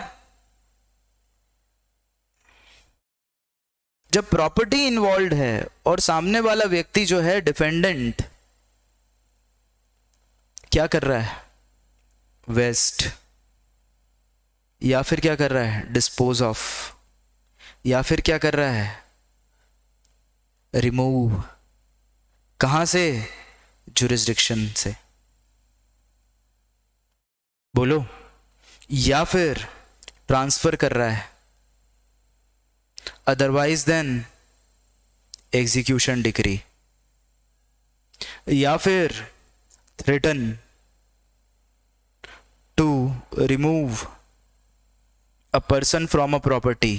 जब प्रॉपर्टी इन्वॉल्व है और सामने वाला व्यक्ति जो है डिफेंडेंट क्या कर रहा है? वेस्ट, या फिर क्या कर रहा है? डिस्पोज ऑफ, या फिर क्या कर रहा है? रिमूव। कहां से? जुरिस्डिक्शन से। बोलो। या फिर ट्रांसफर कर रहा है। अदरवाइज देन एग्जीक्यूशन डिक्री, या फिर threaten to remove a person from a property,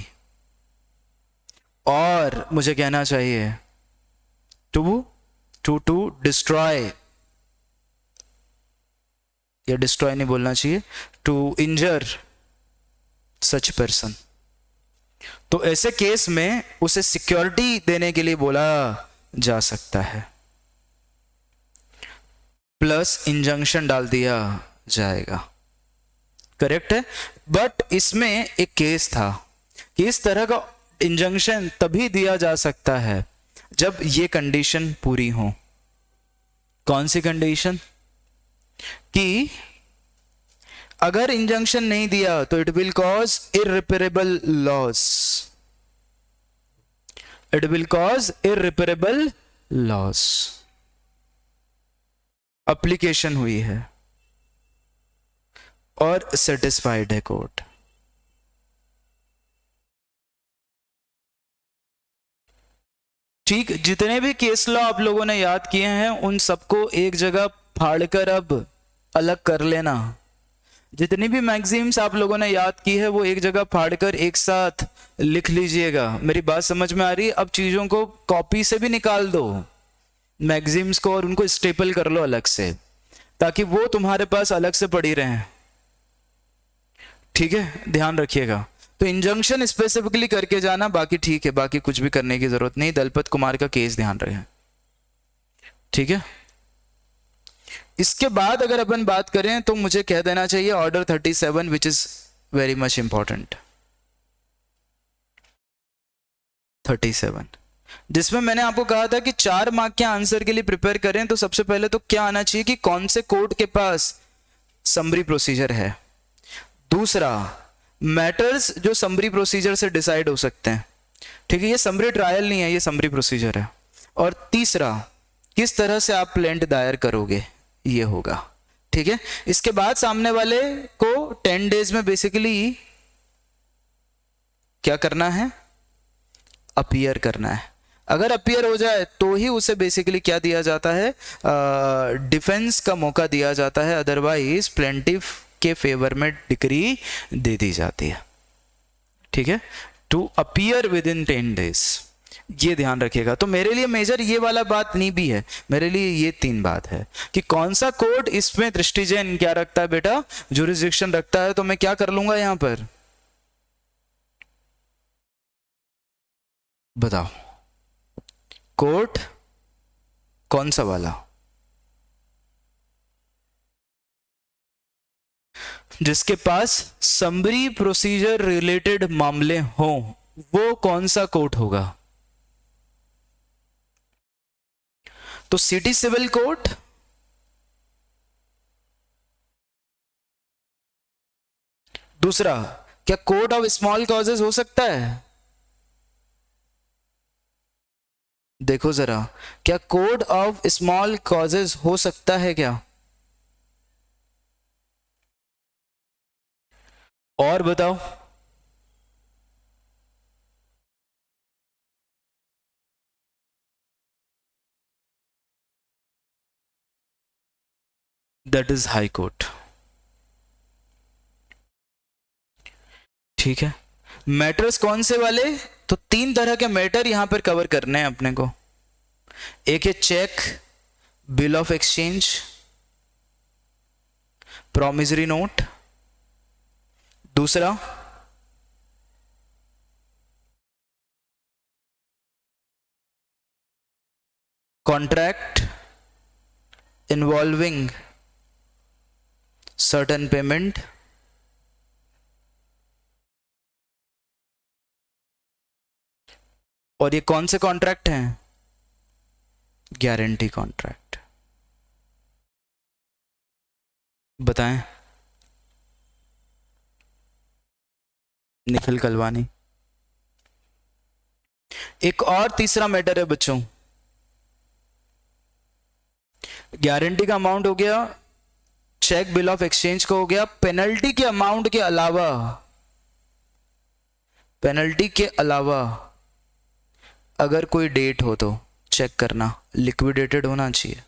और मुझे कहना चाहिए टू डिस्ट्रॉय, या डिस्ट्रॉय नहीं बोलना चाहिए, टू इंजर सच पर्सन। तो ऐसे केस में उसे सिक्योरिटी देने के लिए बोला जा सकता है, प्लस इंजंक्शन डाल दिया जाएगा। करेक्ट है। बट इसमें एक केस था कि इस तरह का इंजंक्शन तभी दिया जा सकता है जब ये कंडीशन पूरी हो। कौन सी कंडीशन? कि अगर इंजंक्शन नहीं दिया तो it will cause irreparable loss, it will cause irreparable loss. Application हुई है और सेटिस्फाइड है कोर्ट। ठीक, जितने भी केस लॉ आप लोगों ने याद किए हैं उन सबको एक जगह फाड़कर अब अलग कर लेना। जितनी भी मैगजीन्स आप लोगों ने याद की है वो एक जगह फाड़कर एक साथ लिख लीजिएगा। मेरी बात समझ में आ रही है? अब चीजों को कॉपी से भी निकाल दो मैगजीन्स को और उनको स्टेपल कर लो अलग से, ताकि वो तुम्हारे पास अलग से पड़ी रहें। ठीक है, ध्यान रखिएगा। तो इंजंक्शन स्पेसिफिकली करके जाना, बाकी ठीक है, बाकी कुछ भी करने की जरूरत नहीं। दलपत कुमार का केस ध्यान रखें, ठीक है। इसके बाद अगर अपन बात करें तो मुझे कह देना चाहिए order 37 which is very much important. 37 जिसमें मैंने आपको कहा था कि 4 मार्क के आंसर के लिए प्रिपेयर करें तो सबसे पहले तो क्या आना चाहिए कि कौन से कोर्ट के पास समरी प्रोसीजर है। दूसरा, मैटर्स जो समरी प्रोसीजर से डिसाइड हो सकते हैं। ठीक है, ये समरी ट्रायल नहीं है, ये समरी प्रोसीजर है। और तीसरा, किस तरह से आप प्लेंट दायर करोगे, ये होगा। ठीक है, इसके बाद सामने वाले को 10 डेज में बेसिकली क्या करना है? अपीयर करना है। अगर अपीयर हो जाए तो ही उसे बेसिकली क्या दिया जाता है? डिफेंस का मौका दिया जाता है, अदरवाइज प्लेंटिफ के फेवर में डिक्री दे दी जाती है। ठीक है, to appear within 10 days. ये ध्यान रखिएगा। तो मेरे लिए मेजर ये वाला बात नहीं भी है, मेरे लिए ये 3 बात है कि कौन सा कोड इसमें दृष्टिजन क्या रखता है बेटा, जुरिस्डिक्शन रखता है। तो मैं क्या कर लूंगा यहां पर, बताओ कोर्ट कौन सा वाला, जिसके पास समरी प्रोसीजर रिलेटेड मामले हो, वो कौन सा कोर्ट होगा। तो सिटी सिविल कोर्ट, दूसरा क्या कोर्ट ऑफ स्मॉल कॉजेज हो सकता है, देखो जरा, क्या कोड ऑफ स्मॉल कॉजेज हो सकता है क्या, और बताओ। That is high court. ठीक है, मैटर्स कौन से वाले, तो 3 तरह के मैटर यहां पर कवर करने हैं अपने को। एक है cheque, bill of exchange, promissory note, दूसरा कॉन्ट्रैक्ट इन्वॉल्विंग सर्टेन पेमेंट, और ये कौन से कॉन्ट्रैक्ट हैं, गारंटी कॉन्ट्रैक्ट। बताएं निखिल कलवानी। एक और तीसरा मैटर है बच्चों, गारंटी का अमाउंट हो गया, चेक बिल ऑफ एक्सचेंज का हो गया, पेनल्टी के अमाउंट के अलावा, पेनल्टी के अलावा अगर कोई डेट हो तो चेक करना, लिक्विडेटेड होना चाहिए।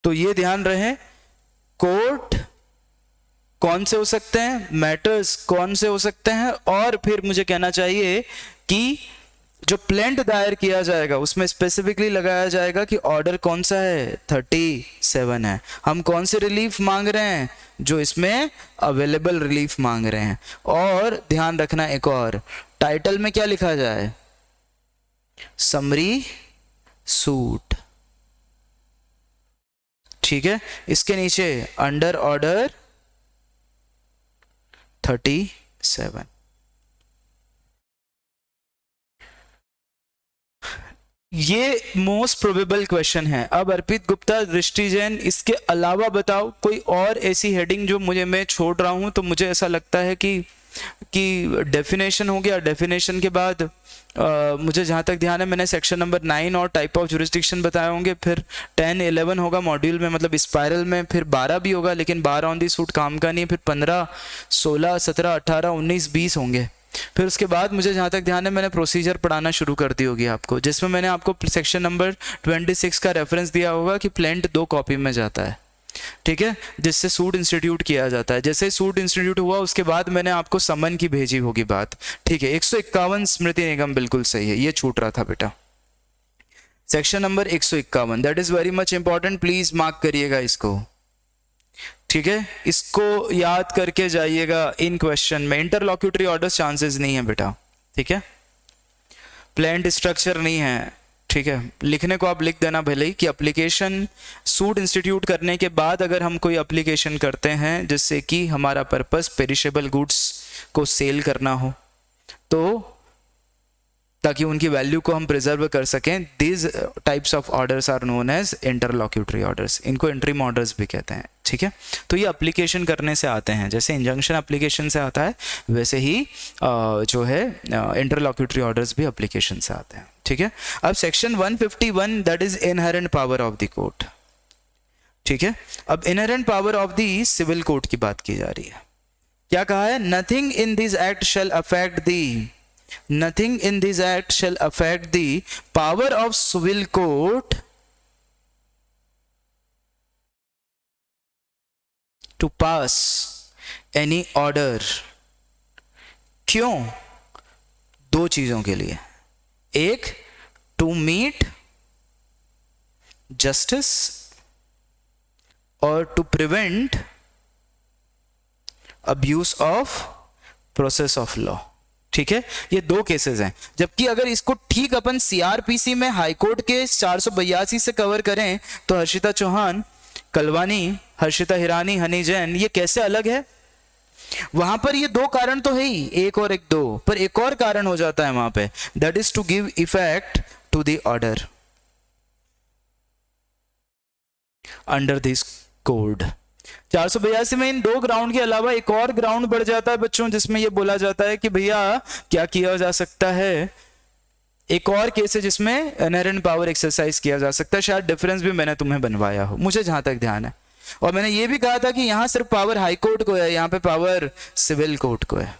तो ये ध्यान रहे, कोर्ट कौन से हो सकते हैं, मैटर्स कौन से हो सकते हैं, और फिर मुझे कहना चाहिए कि जो प्लेंट दायर किया जाएगा उसमें स्पेसिफिकली लगाया जाएगा कि ऑर्डर कौन सा है, 37 है। हम कौन से रिलीफ मांग रहे हैं, जो इसमें अवेलेबल रिलीफ मांग रहे हैं। और ध्यान रखना एक और, टाइटल में क्या लिखा जाए, समरी सूट। ठीक है, इसके नीचे अंडर ऑर्डर 37। ये मोस्ट प्रोबेबल क्वेश्चन है। अब अर्पित गुप्ता, दृष्टि जैन, इसके अलावा बताओ कोई और ऐसी हेडिंग जो मैं छोड़ रहा हूं। तो मुझे ऐसा लगता है कि डेफिनेशन हो गया, डेफिनेशन के बाद मुझे जहां तक ध्यान है मैंने सेक्शन नंबर 9 और टाइप ऑफ जुरिस्डिक्शन बताए होंगे, फिर 10 11 होगा मॉड्यूल में, मतलब स्पाइरल में, फिर 12 भी होगा, लेकिन 12 ऑन दी सूट काम का नहीं है, फिर 15 16 17 18 19 20 होंगे। फिर उसके बाद मुझे जहाँ तक ध्यान है मैंने प्रोसीजर पढ़ाना शुरू कर दी होगी आपको, जिसमें मैंने आपको सेक्शन नंबर 26 का रेफरेंस दिया होगा कि प्लेंट 2 कॉपी में जाता है। ठीक है, जिससे सूट इंस्टीट्यूट किया जाता है। जैसे सूट इंस्टीट्यूट हुआ उसके बाद मैंने आपको समन की भेजी होगी बात। ठीक है, 151 स्मृति निगम बिल्कुल सही है, ये छूट रहा था बेटा, section number 151, that is very much important, please mark करिएगा इसको। ठीक है, इसको याद करके जाइएगा इन क्वेश्चन में। इंटरलॉक्यूटरी ऑर्डर्स चांसेस नहीं है बेटा। ठीक है, प्लेंट स्ट्रक्चर नहीं है। ठीक है, लिखने को आप लिख देना भले ही कि एप्लीकेशन सूट इंस्टीट्यूट करने के बाद अगर हम कोई एप्लीकेशन करते हैं जिससे कि हमारा पर्पस पेरिशेबल गुड्स को सेल करना हो, तो ताकि उनकी वैल्यू को हम प्रिजर्व कर सकें, these types of orders are known as interlocutory orders, इनको इंटरिम ऑर्डर्स भी कहते हैं। ठीक है, तो ये एप्लीकेशन करने से आते हैं, जैसे इंजंक्शन एप्लीकेशन से आता है वैसे ही जो है इंटरलॉक्यूटरी ऑर्डर्स भी एप्लीकेशन से आते हैं। ठीक है, अब section 151 that is inherent power of the court. ठीक है, अब inherent power of the civil court की बात की जा रही है। क्या कहा है, nothing in this act shall affect the, nothing in this act shall affect the power of civil court to pass any order क्यों? दो चीजों के लिए, एक टू मीट जस्टिस और to prevent abuse of process of law. ठीक है, ये दो केसेस हैं। जबकि अगर इसको ठीक अपन सीआरपीसी में हाईकोर्ट के 482 से कवर करें तो हर्षिता चौहान, कलवानी, हर्षिता हिरानी, हनी जैन, ये कैसे अलग है? वहां पर ये दो कारण तो है ही, एक और एक दो, पर एक और कारण हो जाता है वहां पे, that is to give effect to the order under this code. 482 में इन दो ग्राउंड के अलावा एक और ग्राउंड बढ़ जाता है बच्चों, जिसमें यह बोला जाता है कि भैया क्या किया जा सकता है, एक और केस है जिसमें इनहेरेंट पावर एक्सरसाइज किया जा सकता है। शायद डिफरेंस भी मैंने तुम्हें बनवाया हो, मुझे जहां तक ध्यान है। और मैंने ये भी कहा था कि यहां सिर्फ पावर हाई कोर्ट को है, यहां पे पावर सिविल कोर्ट को है।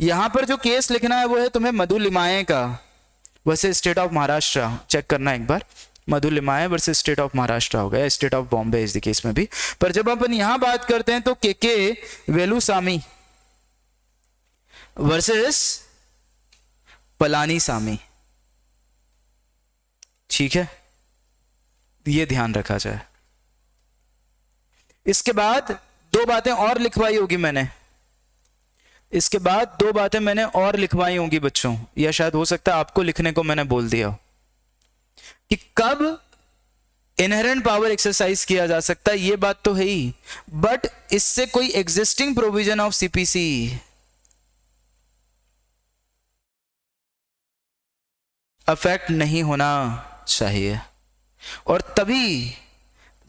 यहां पर जो केस लिखना है वो है तुम्हें मधु लिमाये का versus state of Maharashtra, check करना एक बार, Madhu Limaye versus state of Maharashtra हो गया, स्टेट ऑफ बॉम्बे इस केस में भी। पर जब अपन यहां बात करते हैं तो के वेलुसामी वर्सेस पलानीसामी। ठीक है, ये ध्यान रखा जाए। इसके बाद दो बातें और लिखवाई होगी मैंने, इसके बाद दो बातें मैंने और लिखवाई होंगी बच्चों, या शायद हो सकता है आपको लिखने को मैंने बोल दिया हो कि कब इनहेरेंट पावर एक्सरसाइज किया जा सकता है, ये बात तो है ही, बट इससे कोई existing provision of CPC affect नहीं होना चाहिए। और तभी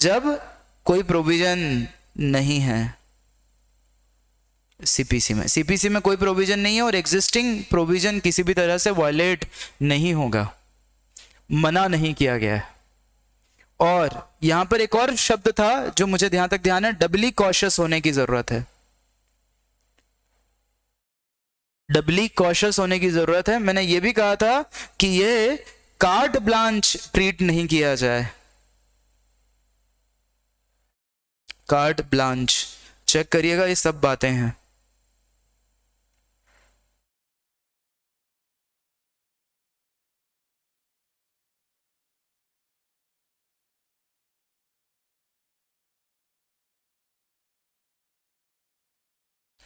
जब कोई प्रोविजन नहीं है सीपीसी में, सीपीसी में कोई प्रोविजन नहीं है और एग्जिस्टिंग प्रोविजन किसी भी तरह से वायलेट नहीं होगा, मना नहीं किया गया है। और यहां पर एक और शब्द था जो मुझे जहां तक ध्यान है, डबली कॉशियस होने की जरूरत है, डबली कॉशियस होने की जरूरत है। मैंने ये भी कहा था कि ये कार्ड ब्लांच ट्रीट नहीं किया जाए, कार्ड ब्लांच चेक करिएगा, ये सब बातें हैं।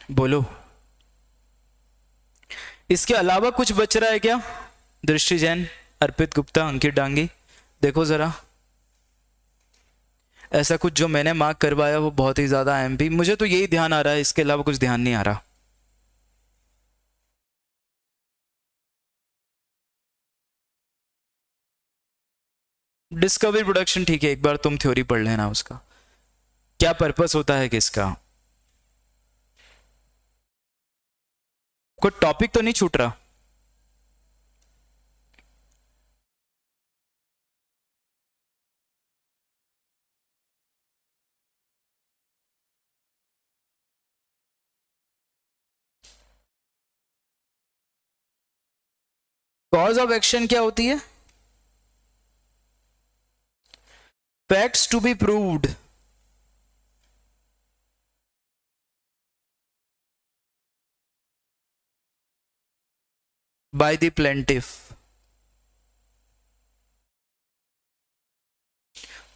बोलो, इसके अलावा कुछ बच रहा है क्या? दृष्टि जैन, अर्पित गुप्ता, अंकित डांगी, देखो जरा, ऐसा कुछ जो मैंने मार्क करवाया वो बहुत ही ज्यादा एमपी, मुझे तो यही ध्यान आ रहा है, इसके अलावा कुछ ध्यान नहीं आ रहा। डिस्कवरी प्रोडक्शन ठीक है, एक बार तुम थ्योरी पढ़ लेना, उसका क्या पर्पस होता है किसका, कोई टॉपिक तो नहीं छूट रहा? कॉज ऑफ एक्शन क्या होती है? Facts to be proved by the plaintiff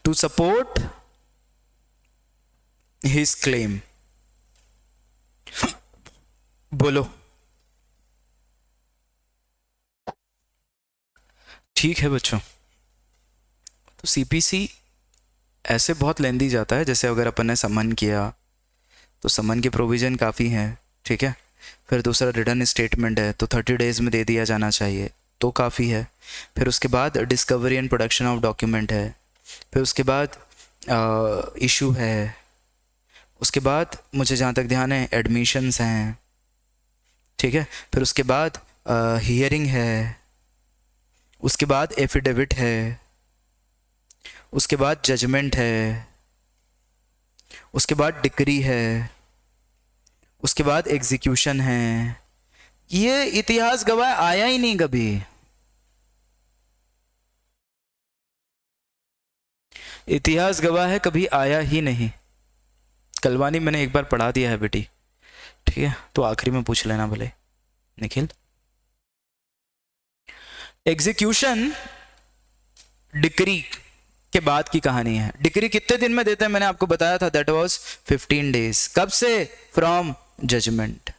to support his claim। बोलो, ठीक है बच्चों। तो सीपीसी ऐसे बहुत लेंदी जाता है, जैसे अगर अपन ने समन किया तो समन के प्रोविजन काफ़ी हैं, ठीक है। फिर दूसरा रिटर्न स्टेटमेंट है तो 30 डेज में दे दिया जाना चाहिए, तो काफ़ी है। फिर उसके बाद discovery and production of document है, फिर उसके बाद इशू है, उसके बाद मुझे जहाँ तक ध्यान है एडमिशन्स हैं, ठीक है। फिर उसके बाद हियरिंग है, उसके बाद एफिडेविट है, उसके बाद जजमेंट है, उसके बाद डिक्री है, उसके बाद एग्जीक्यूशन है। ये इतिहास गवाह आया ही नहीं कभी, इतिहास गवाह है कभी आया ही नहीं। कलवानी मैंने एक बार पढ़ा दिया है बेटी, ठीक है, तो आखिरी में पूछ लेना भले। निखिल, एग्जीक्यूशन डिक्री के बाद की कहानी है। डिक्री कितने दिन में देते हैं मैंने आपको बताया था, दैट वाज 15 डेज। कब से? From judgement.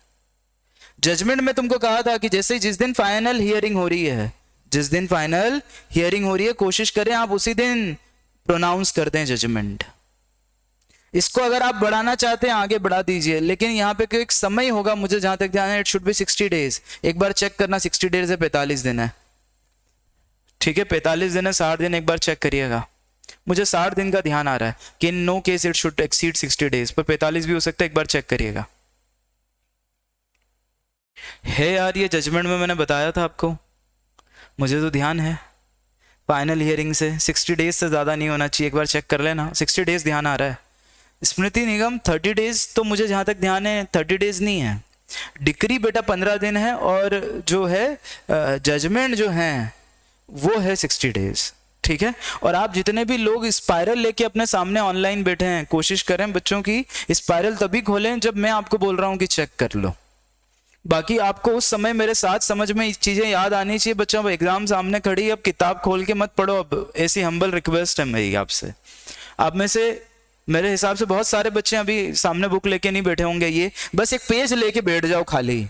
जजमेंट में तुमको कहा था कि जैसे जिस दिन फाइनल हियरिंग हो रही है, जिस दिन फाइनल हियरिंग हो रही है, कोशिश करें आप उसी दिन प्रोनाउंस कर दें जजमेंट। इसको अगर आप बढ़ाना चाहते हैं आगे बढ़ा दीजिए, लेकिन यहाँ पे कोई एक समय होगा, मुझे जहां तक ध्यान है इट शुड बी 60 डेज। एक बार चेक करना, 60 डेज है 45 दिन है, ठीक है 45 दिन है, 60 दिन एक बार चेक करिएगा। मुझे 60 दिन का ध्यान आ रहा है कि in no case it should exceed 60 days, पर 45 भी हो सकता है, एक बार चेक करिएगा। है यार, ये जजमेंट में मैंने बताया था आपको, मुझे तो ध्यान है। फाइनल हियरिंग से 60 डेज से ज़्यादा नहीं होना चाहिए, एक बार चेक कर लेना। 60 डेज ध्यान आ रहा है। स्मृति निगम 30 डेज, तो मुझे जहाँ तक ध्यान है 30 डेज नहीं है। डिक्री बेटा 15 दिन है, और जो है जजमेंट जो है वो है 60 डेज, ठीक है। और आप जितने भी लोग स्पाइरल लेके अपने सामने ऑनलाइन बैठे हैं, कोशिश करें बच्चों की स्पाइरल तभी खोलें जब मैं आपको बोल रहा हूँ कि चेक कर लो। बाकी आपको उस समय मेरे साथ समझ में चीजें याद आनी चाहिए। बच्चों अब एग्जाम सामने खड़ी, अब किताब खोल के मत पढ़ो। अब ऐसी हम्बल रिक्वेस्ट है मेरी आपसे। आप में से मेरे हिसाब से बहुत सारे बच्चे अभी सामने बुक लेके नहीं बैठे होंगे, ये बस एक पेज लेके बैठ जाओ खाली,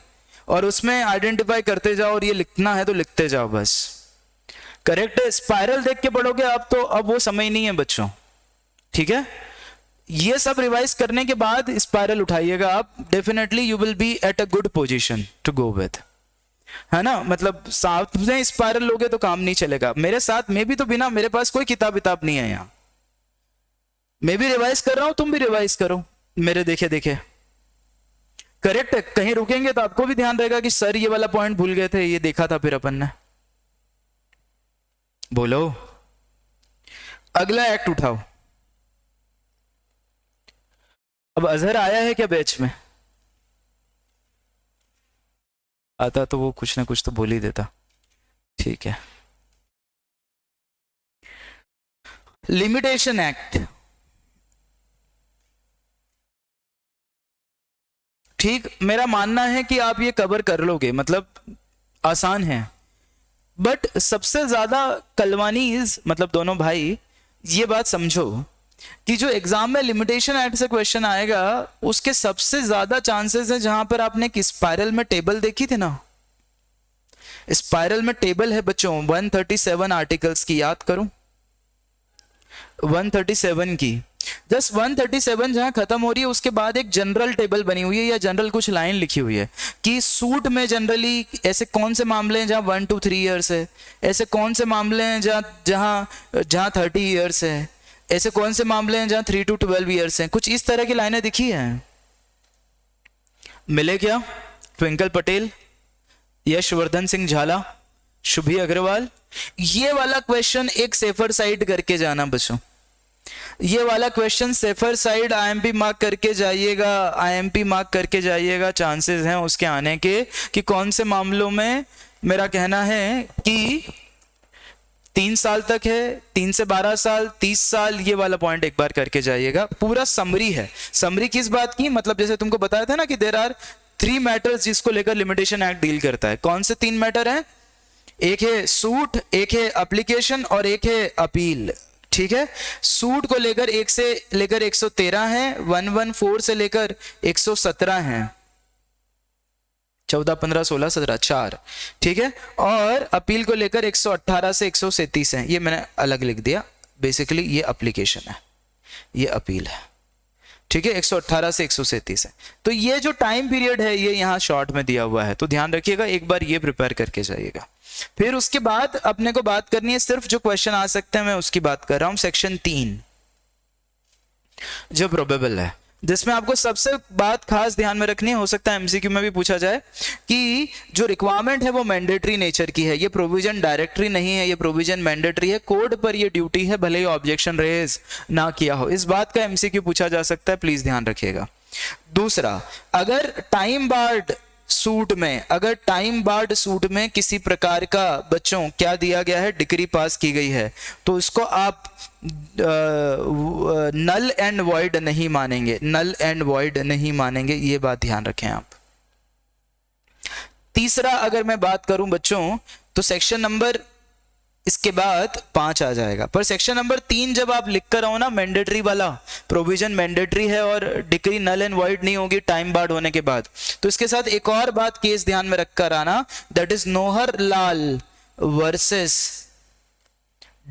और उसमें आइडेंटिफाई करते जाओ, और ये लिखना है तो लिखते जाओ बस। करेक्ट है। स्पाइरल देख के पढ़ोगे आप तो अब वो समय नहीं है बच्चों, ठीक है। ये सब रिवाइज करने के बाद स्पाइरल उठाइएगा आप, definitely you will be at a good position to go with, है ना। मतलब साथ में स्पाइरल लोगे तो काम नहीं चलेगा। मेरे साथ में भी तो बिना, मेरे पास कोई किताब नहीं है यहाँ, मैं भी रिवाइज कर रहा हूं, तुम भी रिवाइज करो मेरे देखे देखे। करेक्ट है। कहीं रुकेंगे तो आपको भी ध्यान रहेगा कि सर ये वाला पॉइंट भूल गए थे, ये देखा था फिर अपन ने। बोलो, अगला एक्ट उठाओ। अब अजहर आया है क्या बैच में? आता तो वो कुछ ना कुछ तो बोल ही देता, ठीक है। लिमिटेशन एक्ट, ठीक, मेरा मानना है कि आप ये कवर कर लोगे, मतलब आसान है। बट सबसे ज्यादा कलवानीज, मतलब दोनों भाई, ये बात समझो कि जो एग्जाम में लिमिटेशन एक्ट से क्वेश्चन आएगा उसके सबसे ज्यादा चांसेस है जहां पर आपने कि स्पाइरल में टेबल देखी थी ना, स्पाइरल में टेबल है बच्चों 137 आर्टिकल्स की, याद करो 137 की। जस्ट 137 जहां खत्म हो रही है उसके बाद एक जनरल टेबल बनी हुई है, या जनरल कुछ लाइन लिखी हुई है कि सूट में जनरली ऐसे कौन से मामले हैं जहां 1 to 3 ईयर्स है, ऐसे कौन से मामले हैं जहां 30 ईयर्स है, ऐसे कौन से मामले हैं जहां 3 to 12 ईयर्स हैं। कुछ इस तरह की लाइनें दिखी हैं, मिले क्या? ट्विंकल पटेल, यशवर्धन सिंह झाला, शुभी अग्रवाल। ये वाला क्वेश्चन एक सेफर साइड करके जाना बच्चों, ये वाला question safer side IMP mark करके जाइएगा, आईएमपी मार्क करके जाइएगा। चांसेस हैं उसके आने के कि कौन से मामलों में, मेरा कहना है कि 3 साल तक है, 3 से 12 साल, 30 साल, ये वाला पॉइंट एक बार करके जाइएगा। पूरा समरी है। समरी किस बात की? मतलब जैसे तुमको बताया था ना कि देयर आर 3 मैटर्स जिसको लेकर लिमिटेशन एक्ट डील करता है। कौन से 3 मैटर हैं? एक है सूट, एक है एप्लीकेशन, और एक है अपील, ठीक है। सूट को लेकर 1 से लेकर 113 है, 114 से लेकर 117 है, 14, 15, 16, 17, 4, ठीक है। और अपील को लेकर 118 से 137 है। ये मैंने अलग लिख दिया, बेसिकली ये एप्लीकेशन है, ये अपील है, ठीक है। 118 से 137 है। तो ये जो टाइम पीरियड है ये यहाँ शॉर्ट में दिया हुआ है, तो ध्यान रखिएगा, एक बार ये प्रिपेयर करके जाइएगा। फिर उसके बाद अपने को बात करनी है, सिर्फ जो क्वेश्चन आ सकते हैं मैं उसकी बात कर रहा हूं। सेक्शन 3 जो प्रोबेबल है, जिसमें आपको सबसे बात खास ध्यान में रखनी है, हो सकता है एमसीक्यू में भी पूछा जाए, कि जो रिक्वायरमेंट है वो मैंडेटरी नेचर की है। ये प्रोविजन डायरेक्टरी नहीं है, ये प्रोविजन मैंडेटरी है। कोड पर ये ड्यूटी है, भले ही ऑब्जेक्शन रेज ना किया हो। इस बात का एमसीक्यू पूछा जा सकता है, प्लीज ध्यान रखिएगा। दूसरा, अगर टाइम बार्ड सूट में, अगर टाइम बार्ड सूट में किसी प्रकार का बच्चों क्या दिया गया है, डिग्री पास की गई है, तो इसको आप नल एंड वॉइड नहीं मानेंगे, नल एंड वॉइड नहीं मानेंगे, ये बात ध्यान रखें आप। तीसरा अगर मैं बात करूं बच्चों, तो सेक्शन नंबर इसके बाद 5 आ जाएगा, पर सेक्शन नंबर 3 जब आप लिख कर आओ ना, मैंडेटरी वाला प्रोविजन मैंडेटरी है और डिक्री नल एंड वॉइड नहीं होगी टाइम बार्ड होने के बाद, तो इसके साथ एक और बात केस ध्यान में रखकर आना, that is Nohar Lal versus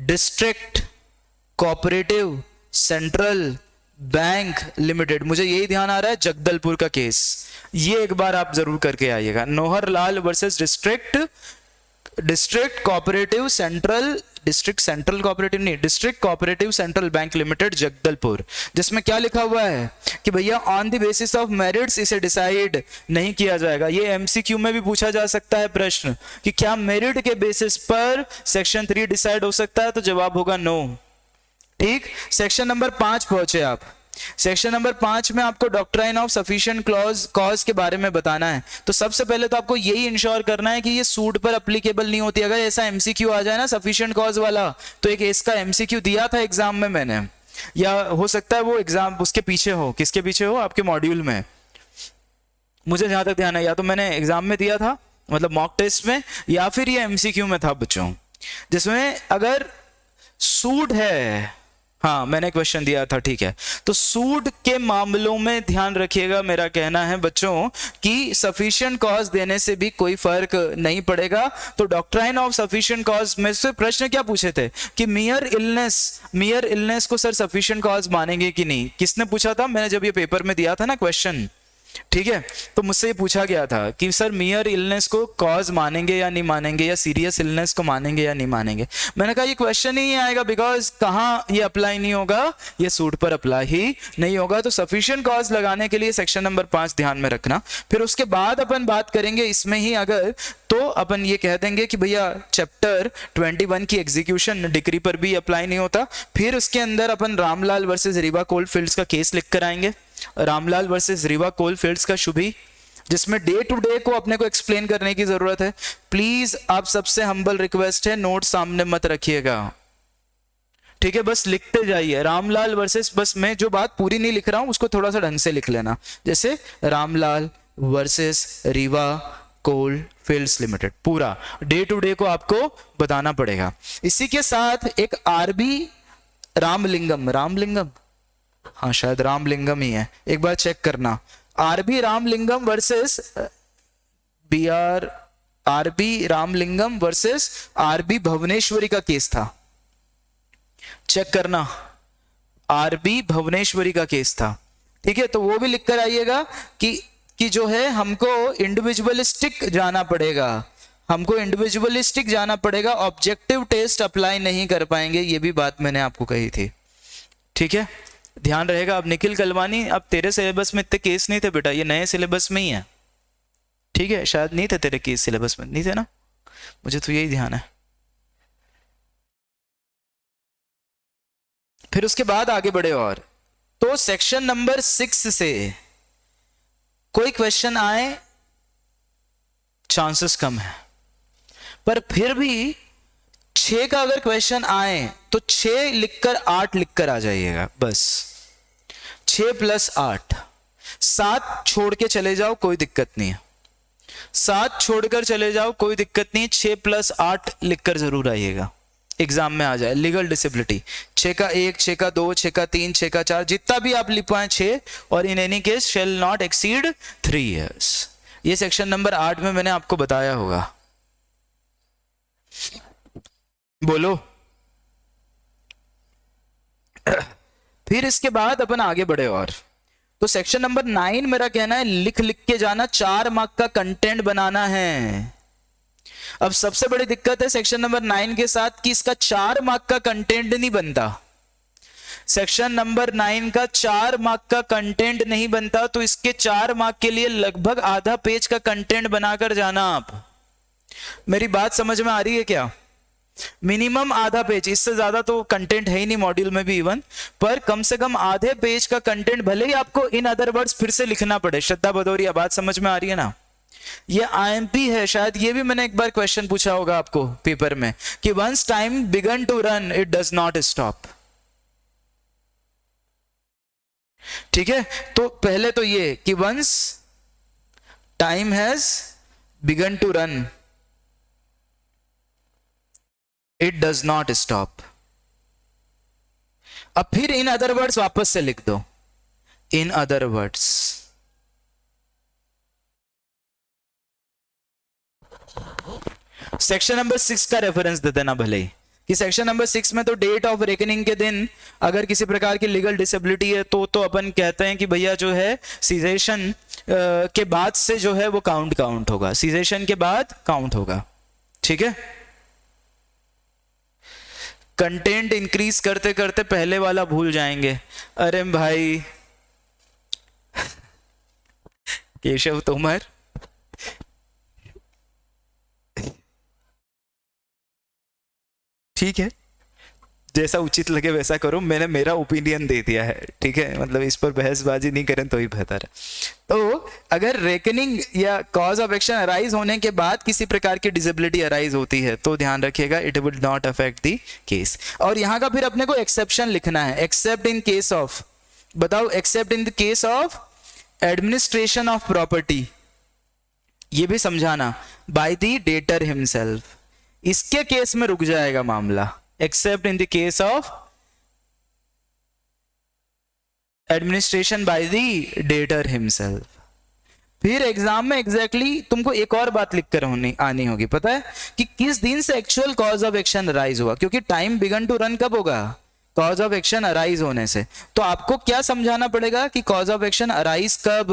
district cooperative central bank limited. मुझे यही ध्यान आ रहा है जगदलपुर का केस, ये एक बार आप जरूर करके आइएगा। Nohar Lal versus district cooperative central, district central cooperative नहीं, district cooperative central bank limited Jagdalpur, जिसमें क्या लिखा हुआ है कि भैया on the basis of merits इसे डिसाइड नहीं किया जाएगा। ये एमसीक्यू में भी पूछा जा सकता है प्रश्न कि क्या मेरिट के बेसिस पर सेक्शन 3 डिसाइड हो सकता है, तो जवाब होगा नो। ठीक, सेक्शन नंबर 5 पहुंचे आप। सेक्शन नंबर 5 में आपको डॉक्ट्राइन ऑफ सफिशिएंट कॉज के बारे में बताना है। तो सबसे पहले तो आपको यही इंश्योर करना है कि ये सूट पर अप्लीकेबल नहीं होती। अगर ऐसा एमसीक्यू आ जाए ना सफिशिएंट कॉज वाला, तो एक इसका एमसीक्यू दिया था एग्जाम में मैंने, या हो सकता है वो एग्जाम उसके पीछे हो, किसके पीछे हो, आपके मॉड्यूल में, मुझे जहां तक ध्यान है, या तो मैंने एग्जाम में दिया था मतलब मॉक टेस्ट में, या फिर ये एमसीक्यू में था बच्चों, जिसमें अगर सूट है, हाँ मैंने क्वेश्चन दिया था, ठीक है। तो सूट के मामलों में ध्यान रखिएगा, मेरा कहना है बच्चों कि सफिशिएंट कॉज देने से भी कोई फर्क नहीं पड़ेगा। तो डॉक्ट्राइन ऑफ सफिशिएंट कॉज में से प्रश्न क्या पूछे थे कि मियर इलनेस को सर सफिशिएंट कॉज मानेंगे कि नहीं, किसने पूछा था, मैंने जब ये पेपर में दिया था ना क्वेश्चन, ठीक है, तो मुझसे ये पूछा गया था कि सर मियर इलनेस को कॉज मानेंगे या नहीं मानेंगे, या सीरियस इलनेस को मानेंगे या नहीं मानेंगे। मैंने कहा ये क्वेश्चन ही आएगा, बिकॉज कहाँ ये अप्लाई नहीं होगा, ये सूट पर अप्लाई ही नहीं होगा। तो सफिशिएंट कॉज लगाने के लिए सेक्शन नंबर 5 ध्यान में रखना। फिर उसके बाद अपन बात करेंगे इसमें ही, अगर तो अपन ये कह देंगे कि भैया चैप्टर 21 की एग्जीक्यूशन डिक्री पर भी अप्लाई नहीं होता। फिर उसके अंदर अपन रामलाल वर्सेस रीवा कोल फील्ड्स का केस लिख कर आएंगे, रामलाल वर्सेस रीवा कोल फील्ड्स का शुभी, जिसमें डे टू डे को अपने को एक्सप्लेन करने की जरूरत है। प्लीज आप सबसे हम्बल रिक्वेस्ट है, नोट सामने मत रखिएगा, ठीक है, बस लिखते जाइए रामलाल वर्सेस, बस मैं जो बात पूरी नहीं लिख रहा हूं उसको थोड़ा सा ढंग से लिख लेना, जैसे रामलाल वर्सेस रीवा कोल फील्ड्स लिमिटेड, पूरा डे टू डे को आपको बताना पड़ेगा। इसी के साथ एक आरबी रामलिंगम, हाँ शायद रामलिंगम ही है, एक बार चेक करना, R B Ramalingam versus R B Ramalingam versus R B Bhuvaneshwari का केस था, चेक करना, आरबी भुवनेश्वरी का केस था, ठीक है। तो वो भी लिख कर आइएगा कि जो है हमको इंडिविजुअलिस्टिक जाना पड़ेगा, ऑब्जेक्टिव टेस्ट अप्लाई नहीं कर पाएंगे, ये भी बात मैंने आपको कही थी, ठीक है, ध्यान रहेगा। अब निखिल कलवानी, अब तेरे सिलेबस में इतने केस नहीं थे बेटा, ये नए सिलेबस में ही है, ठीक है, शायद नहीं थे तेरे केस सिलेबस में, नहीं थे ना, मुझे तो यही ध्यान है। फिर उसके बाद आगे बढ़े, और तो सेक्शन नंबर 6 से कोई क्वेश्चन आए चांसेस कम है, पर फिर भी 6 का अगर क्वेश्चन आए तो 6 लिखकर 8 लिखकर आ जाइएगा, बस 6 + 8, 7 छोड़ के चले जाओ कोई दिक्कत नहीं है, 7 छोड़कर चले जाओ कोई दिक्कत नहीं, 6 + 8 लिखकर जरूर आइएगा, एग्जाम में आ जाए। लीगल डिसेबिलिटी 6 का 1, 6 का 2, 6 का 3, 6 का 4, जितना भी आप लिख पाए 6, और in any case shall not exceed 3 years। ये सेक्शन नंबर 8 में मैंने आपको बताया होगा, बोलो। फिर इसके बाद अपन आगे बढ़े, और तो सेक्शन नंबर 9 मेरा कहना है लिख के जाना, 4 मार्क का कंटेंट बनाना है। अब सबसे बड़ी दिक्कत है सेक्शन नंबर 9 के साथ कि इसका 4 मार्क का कंटेंट नहीं बनता, सेक्शन नंबर 9 का 4 मार्क का कंटेंट नहीं बनता, तो इसके 4 मार्क के लिए लगभग आधा पेज का कंटेंट बनाकर जाना। आप मेरी बात समझ में आ रही है क्या? मिनिमम आधा पेज, इससे ज्यादा तो कंटेंट है ही नहीं मॉड्यूल में भी इवन, पर कम से कम आधे पेज का कंटेंट, भले ही आपको इन अदर वर्ड्स फिर से लिखना पड़े। श्रद्धा भदौरिया, बात समझ में आ रही है ना? ये आईएमपी है, शायद ये भी मैंने एक बार क्वेश्चन पूछा होगा आपको पेपर में कि once time begin to run it does not stop. ठीक है, तो पहले तो ये कि once time has begun to run, it does not stop. अब फिर इन अदर वर्ड्स वापस से लिख दो, in other words. Section number 6 का रेफरेंस दे देना भले ही, कि सेक्शन नंबर 6 में तो डेट ऑफ रेकनिंग के दिन अगर किसी प्रकार की लीगल डिसेबिलिटी है तो अपन कहते हैं कि भैया जो है सीजेशन के बाद से जो है वो काउंट होगा, सीजेशन के बाद काउंट होगा। ठीक है, कंटेंट इंक्रीज करते करते पहले वाला भूल जाएंगे। अरे भाई केशव तोमर, ठीक है, जैसा उचित लगे वैसा करो, मैंने मेरा ओपिनियन दे दिया है। ठीक है, मतलब इस पर बहसबाजी नहीं करें तो ही बेहतर है। तो अगर रेकनिंग या कॉज ऑफ एक्शन अराइज होने के बाद किसी प्रकार की डिसेबिलिटी अराइज होती है तो ध्यान रखिएगा it will not affect the case. और यहां का फिर अपने को एक्सेप्शन लिखना है, एक्सेप्ट इन केस ऑफ, बताओ, accept in the case of administration of property, ये भी समझाना, बाय द डेटर हिमसेल्फ, इसके केस में रुक जाएगा मामला। Accept in the case of administration by the debtor himself. फिर एग्जाम में एग्जैक्टली तुमको एक और बात लिख कर आनी होगी, पता है कि किस दिन से actual cause of action arise हुआ, क्योंकि टाइम बिगन टू रन कब होगा, कॉज ऑफ एक्शन अराइज होने से। तो आपको क्या समझाना पड़ेगा कि कॉज ऑफ एक्शन अराइज कब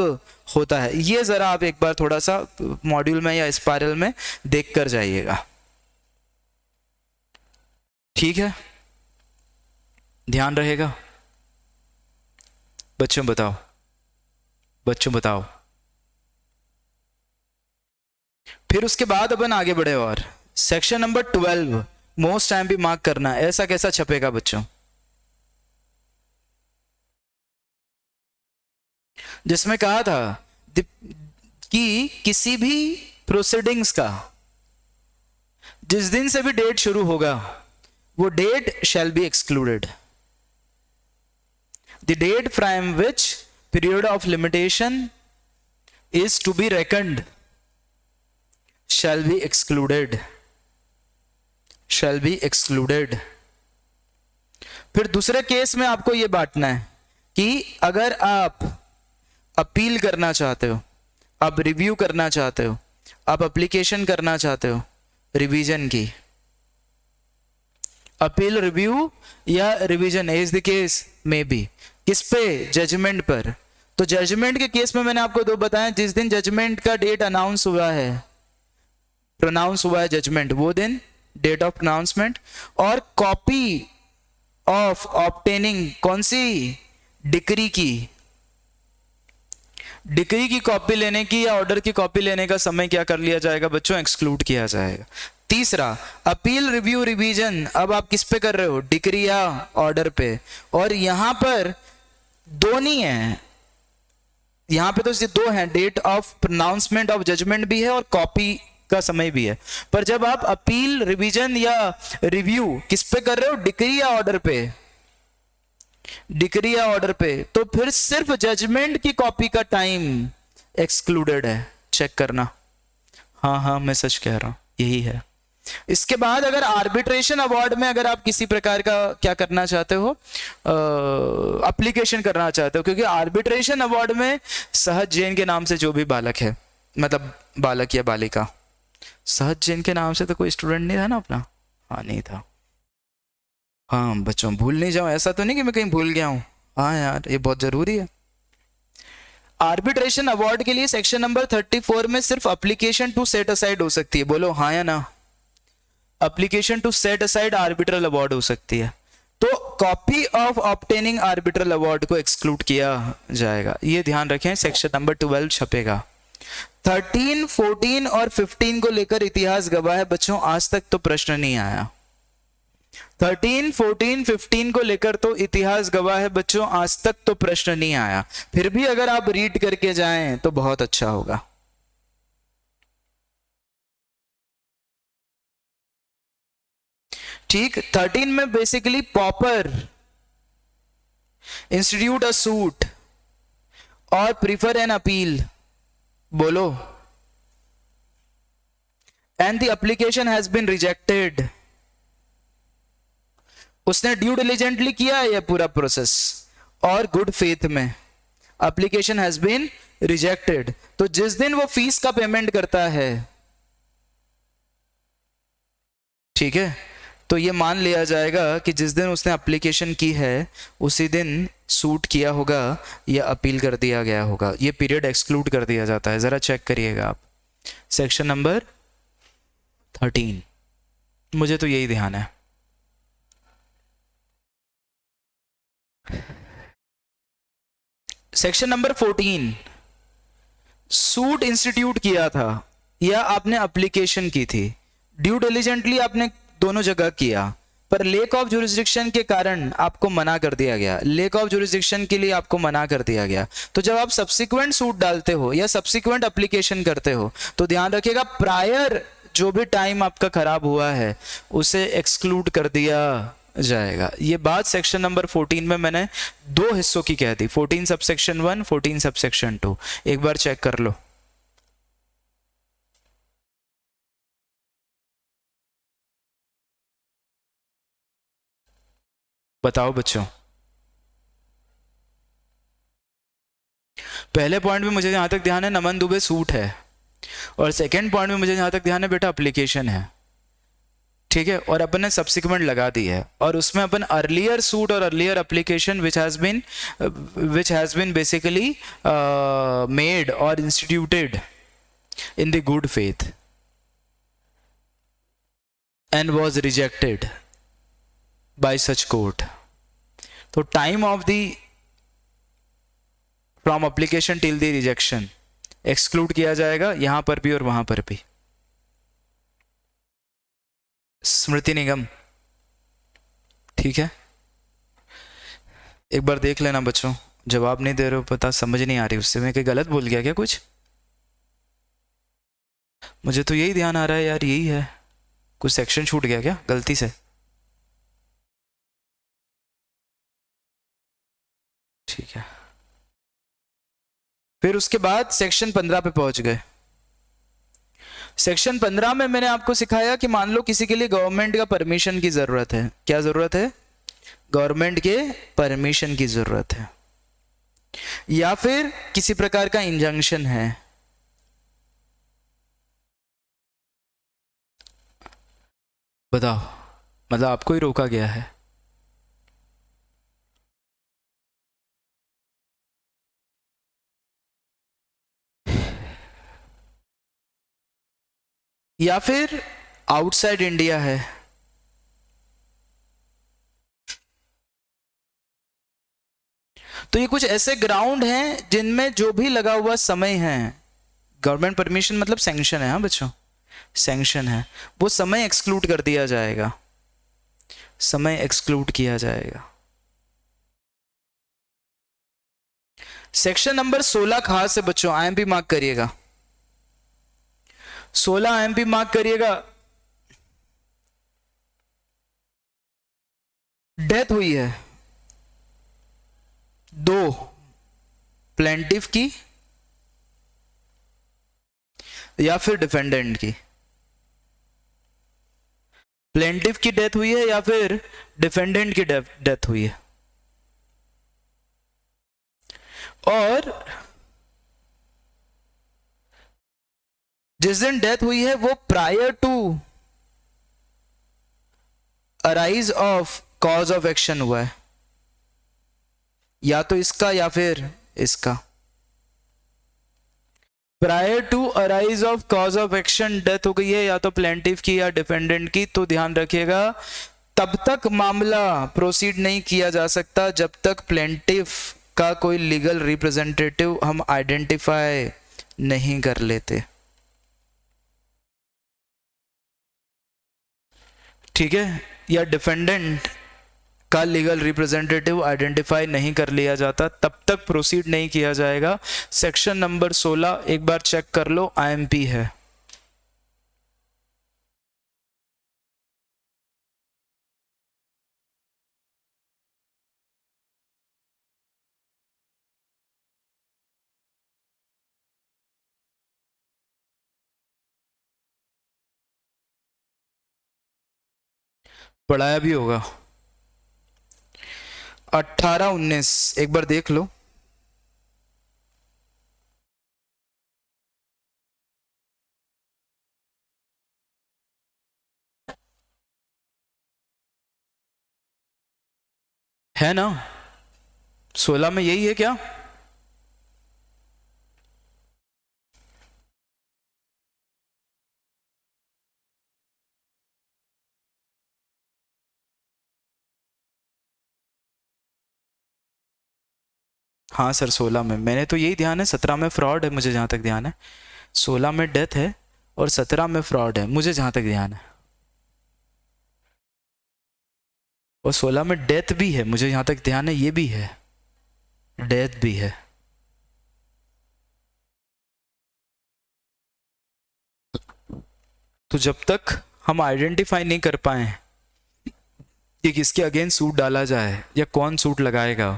होता है, ये जरा आप एक बार थोड़ा सा मॉड्यूल में या स्पाइरल में देख कर जाइएगा। ठीक है, ध्यान रहेगा। बच्चों बताओ, बच्चों बताओ। फिर उसके बाद अपन आगे बढ़े और सेक्शन नंबर 12 मोस्ट टाइम भी मार्क करना, ऐसा कैसा छपेगा बच्चों, जिसमें कहा था कि किसी भी प्रोसीडिंग्स का जिस दिन से भी डेट शुरू होगा वो date shall be excluded. The date from which period of limitation is to be reckoned shall be excluded. Shall be excluded. फिर दूसरे केस में आपको ये बांटना है कि अगर आप अपील करना चाहते हो, आप रिव्यू करना चाहते हो, आप एप्लीकेशन करना चाहते हो रिवीजन की, अपील, रिव्यू या रिवीजन एज द केस में बी, किस पे, जजमेंट पर। तो जजमेंट के केस में मैंने आपको दो बताया, जिस दिन जजमेंट का डेट अनाउंस हुआ है, प्रोनाउंस हुआ है जजमेंट, वो दिन डेट ऑफ प्रोनाउंसमेंट, और कॉपी ऑफ ऑब्टेनिंग, कौन सी, डिक्री की, डिक्री की कॉपी लेने की या ऑर्डर की कॉपी लेने का समय क्या कर लिया जाएगा बच्चों, एक्सक्लूड किया जाएगा। तीसरा, अपील, रिव्यू, रिवीजन, अब आप किस पे कर रहे हो, डिक्री या ऑर्डर पे, और यहां पर दो नहीं है, यहां पे तो सिर्फ दो हैं, date of pronouncement of judgement भी है और कॉपी का समय भी है। पर जब आप अपील, रिवीजन या रिव्यू किस पे कर रहे हो, डिक्री या ऑर्डर पे, डिक्री या ऑर्डर पे, तो फिर सिर्फ जजमेंट की कॉपी का टाइम एक्सक्लूडेड है, चेक करना। हाँ हाँ मैं सच कह रहा हूं, यही है। इसके बाद अगर आर्बिट्रेशन अवार्ड में अगर आप किसी प्रकार का क्या करना चाहते हो, एप्लीकेशन करना चाहते हो, क्योंकि आर्बिट्रेशन अवार्ड में सहज जैन के नाम से जो भी बालक है, मतलब बालक या बालिका, सहज जैन के नाम से तो कोई स्टूडेंट नहीं था ना अपना, हाँ नहीं था, हाँ बच्चों भूल नहीं जाओ, ऐसा तो नहीं कि मैं कहीं भूल गया हूं, हाँ यार ये बहुत जरूरी है। आर्बिट्रेशन अवार्ड के लिए सेक्शन नंबर 34 में सिर्फ एप्लीकेशन टू सेट असाइड हो सकती है, बोलो हाँ या ना, application to set aside arbitral award हो सकती है। तो copy of obtaining arbitral award को एक्सक्लूड किया जाएगा, ये ध्यान रखें, सेक्शन नंबर 12 छपेगा। 13, 14 और 15 को लेकर इतिहास गवाह है बच्चों, आज तक तो प्रश्न नहीं आया। 13, 14, 15 को लेकर तो इतिहास गवाह है बच्चों, आज तक तो प्रश्न नहीं आया, फिर भी अगर आप रीड करके जाएं तो बहुत अच्छा होगा। ठीक, 13 में basically pauper institute a suit और प्रीफर एन अपील, बोलो and the application has been rejected, उसने ड्यू डिलिजेंटली किया है यह पूरा प्रोसेस और गुड फेथ में, एप्लीकेशन हैज बीन रिजेक्टेड, तो जिस दिन वो फीस का पेमेंट करता है, ठीक है, तो ये मान लिया जाएगा कि जिस दिन उसने एप्लीकेशन की है उसी दिन सूट किया होगा या अपील कर दिया गया होगा, ये पीरियड एक्सक्लूड कर दिया जाता है। जरा चेक करिएगा आप सेक्शन नंबर 13, मुझे तो यही ध्यान है। सेक्शन नंबर 14, सूट इंस्टीट्यूट किया था या आपने एप्लीकेशन की थी, ड्यू डिलिजेंटली आपने दोनों जगह किया, पर लेक ऑफ जुरिस्डिक्शन के कारण आपको मना कर दिया गया, लेक ऑफ जुरिस्डिक्शन के लिए आपको मना कर दिया गया, तो जब आप सब्सिक्वेंट सूट डालते हो या सब्सिक्वेंट एप्लीकेशन करते हो तो ध्यान रखिएगा प्रायर जो भी टाइम आपका खराब हुआ है उसे एक्सक्लूड कर दिया जाएगा। ये बात सेक्शन नंबर 14 में मैंने दो हिस्सों की कह दी, 14 सबसेक्शन 1, 14 सबसेक्शन 2, एक बार चेक कर लो। बताओ बच्चों, पहले पॉइंट में मुझे जहां तक ध्यान है नमन दुबे सूट है, और सेकंड पॉइंट में मुझे जहां तक ध्यान है बेटा एप्लीकेशन है, ठीक है, और अपन ने सब्सिक्वेंट लगा दी है, और उसमें अपन अर्लियर सूट और earlier application which has been basically made और instituted in the good faith and was rejected by such court, तो time of the from application till the rejection exclude किया जाएगा यहां पर भी और वहां पर भी। स्मृति निगम, ठीक है, एक बार देख लेना बच्चों, जवाब नहीं दे रहे हो, पता समझ नहीं आ रही, उससे मैं कहीं गलत बोल गया क्या कुछ? मुझे तो यही ध्यान आ रहा है यार, यही है, कुछ सेक्शन छूट गया क्या गलती से? ठीक है, फिर उसके बाद सेक्शन 15 पे पहुंच गए। सेक्शन 15 में मैंने आपको सिखाया कि मान लो किसी के लिए गवर्नमेंट का परमिशन की जरूरत है, क्या जरूरत है? गवर्नमेंट के परमिशन की जरूरत है, या फिर किसी प्रकार का इंजंक्शन है, बताओ, मतलब आपको ही रोका गया है, या फिर आउटसाइड इंडिया है, तो ये कुछ ऐसे ग्राउंड हैं जिनमें जो भी लगा हुआ समय है, गवर्नमेंट परमिशन मतलब सैंक्शन है, हाँ बच्चों, सैंक्शन है, वो समय एक्सक्लूड कर दिया जाएगा, समय एक्सक्लूड किया जाएगा। सेक्शन नंबर 16 खास है बच्चों, आईएमपी मार्क करिएगा, 16 आईएमपी मार्क करिएगा। डेथ हुई है दो, प्लेंटिफ की या फिर डिफेंडेंट की, प्लेंटिफ की डेथ हुई है या फिर डिफेंडेंट की डेथ हुई है, और जिस दिन डेथ हुई है वो prior to arise of cause of action हुआ है, या तो इसका या फिर इसका, prior to arise of cause of action death हो गई है या तो प्लेंटिफ की या डिफेंडेंट की, तो ध्यान रखिएगा तब तक मामला प्रोसीड नहीं किया जा सकता जब तक प्लेंटिफ का कोई लीगल रिप्रेजेंटेटिव हम आइडेंटिफाई नहीं कर लेते, ठीक है, या डिफेंडेंट का लीगल रिप्रेजेंटेटिव आइडेंटिफाई नहीं कर लिया जाता, तब तक प्रोसीड नहीं किया जाएगा। सेक्शन नंबर 16 एक बार चेक कर लो, आईएमपी है। पढ़ाया भी होगा। 18 19 एक बार देख लो। है ना? 16 में यही है क्या? हाँ सर 16 में, मैंने तो यही ध्यान है। 17 में फ्रॉड है मुझे जहाँ तक ध्यान है, 16 में डेथ है और 17 में फ्रॉड है मुझे जहाँ तक ध्यान है, और 16 में डेथ भी है मुझे जहाँ तक ध्यान है, ये भी है, डेथ भी है। तो जब तक हम आइडेंटिफाई नहीं कर पाए कि किसके अगेंस्ट सूट डाला जाए या कौन सूट लगाएगा,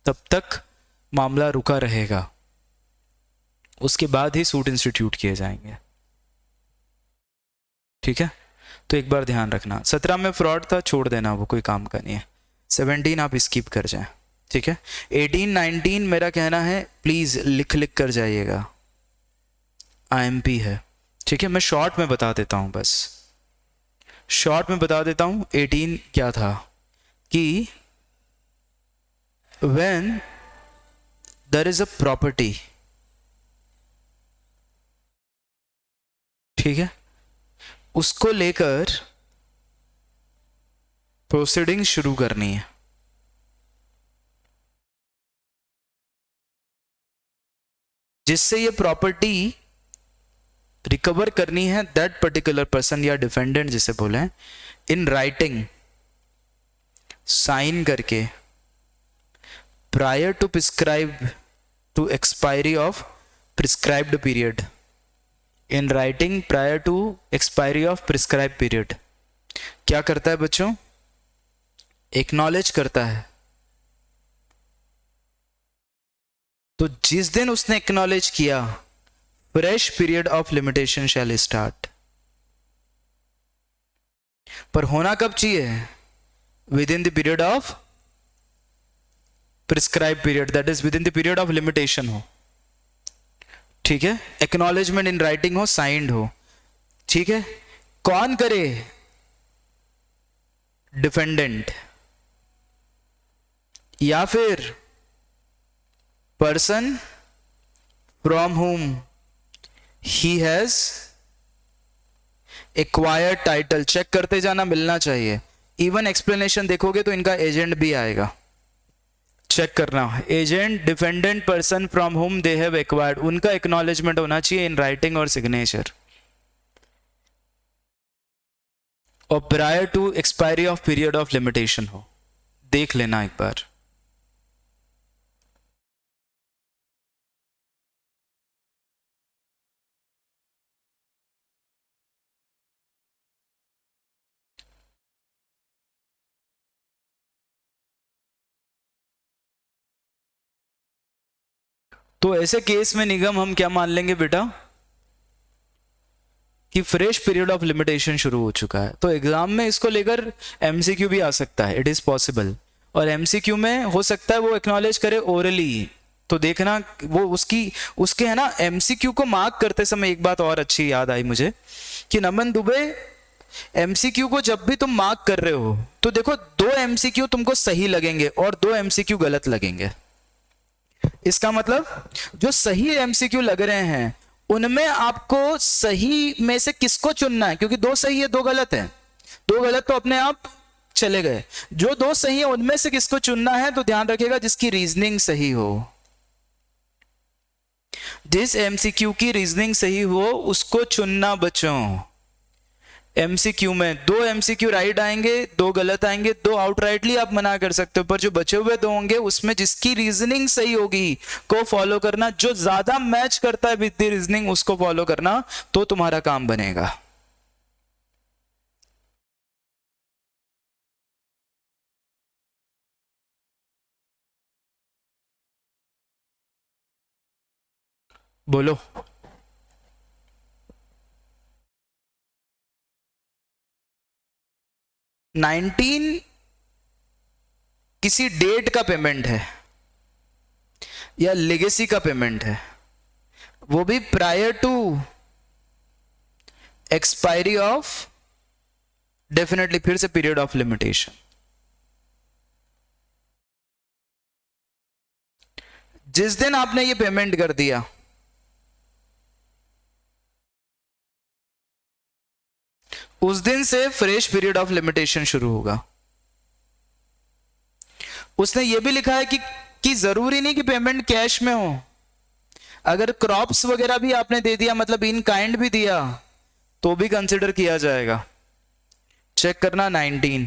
तब तक मामला रुका रहेगा। उसके बाद ही सूट इंस्टीट्यूट किए जाएंगे। ठीक है, तो एक बार ध्यान रखना। 17 में फ्रॉड था, छोड़ देना, वो कोई काम का नहीं है। 17 आप स्किप कर जाए। ठीक है, 18 19 मेरा कहना है प्लीज लिख लिख कर जाइएगा, आईएमपी है। ठीक है, मैं शॉर्ट में बता देता हूं, बस शॉर्ट में बता देता हूं। 18 क्या था कि when there is a property, ठीक है, उसको लेकर प्रोसीडिंग शुरू करनी है। जिससे ये प्रॉपर्टी रिकवर करनी है दैट पर्टिकुलर पर्सन या डिफेंडेंट जिसे बोले, इन राइटिंग, साइन करके, prior to prescribe to expiry of prescribed period. In writing prior to expiry of prescribe period. क्या करता है बच्चों? एक्नॉलेज करता है। तो जिस दिन उसने एक्नॉलेज किया, fresh period of limitation shell start. पर होना कब चाहिए? With in the period of prescribe period, that is with in the period of limitation हो। ठीक है, एक्नॉलेजमेंट इन राइटिंग हो, साइंड हो। ठीक है, कौन करे? डिफेंडेंट, या फिर person from whom he has acquired title. Check करते जाना, मिलना चाहिए। इवन एक्सप्लेनेशन देखोगे तो इनका एजेंट भी आएगा, चेक करना। Agent, defendant, person from whom they have acquired, उनका एक्नॉलेजमेंट होना चाहिए इन राइटिंग और सिग्नेचर। और prior to expiry of period of limitation हो। देख लेना एक बार। तो ऐसे केस में निगम हम क्या मान लेंगे बेटा कि फ्रेश पीरियड ऑफ लिमिटेशन शुरू हो चुका है। तो एग्जाम में इसको लेकर एमसीक्यू भी आ सकता है, इट इज पॉसिबल। और एमसीक्यू में हो सकता है वो एक्नॉलेज करे ओरली। तो देखना वो उसके है ना, एमसीक्यू को मार्क करते समय एक बात और अच्छी याद आई मुझे कि नमन दुबे, एमसीक्यू को जब भी तुम मार्क कर रहे हो तो देखो 2 एमसीक्यू तुमको सही लगेंगे और 2 एमसीक्यू गलत लगेंगे। इसका मतलब जो सही एमसीक्यू लग रहे हैं उनमें आपको सही में से किसको चुनना है, क्योंकि 2 सही है 2 गलत है। 2 गलत तो अपने आप चले गए। जो 2 सही है उनमें से किसको चुनना है, तो ध्यान रखिएगा जिसकी रीजनिंग सही हो। जिस एमसीक्यू की रीजनिंग सही हो उसको चुनना बच्चों। एमसीक्यू में 2 एमसीक्यू राइट आएंगे, 2 गलत आएंगे, 2 आउटराइटली आप मना कर सकते हो, पर जो बचे हुए 2 होंगे उसमें जिसकी रीजनिंग सही होगी को फॉलो करना। जो ज्यादा मैच करता है विद द रीजनिंग उसको फॉलो करना, तो तुम्हारा काम बनेगा। बोलो। 19 किसी डेट का पेमेंट है या लेगेसी का पेमेंट है, वो भी prior to expiry of, definitely फिर से पीरियड ऑफ लिमिटेशन। जिस दिन आपने ये पेमेंट कर दिया, उस दिन से फ्रेश पीरियड ऑफ लिमिटेशन शुरू होगा। उसने ये भी लिखा है कि जरूरी नहीं कि पेमेंट कैश में हो, अगर क्रॉप्स वगैरह भी आपने दे दिया, मतलब इन काइंड भी दिया, तो भी कंसिडर किया जाएगा। चेक करना 19।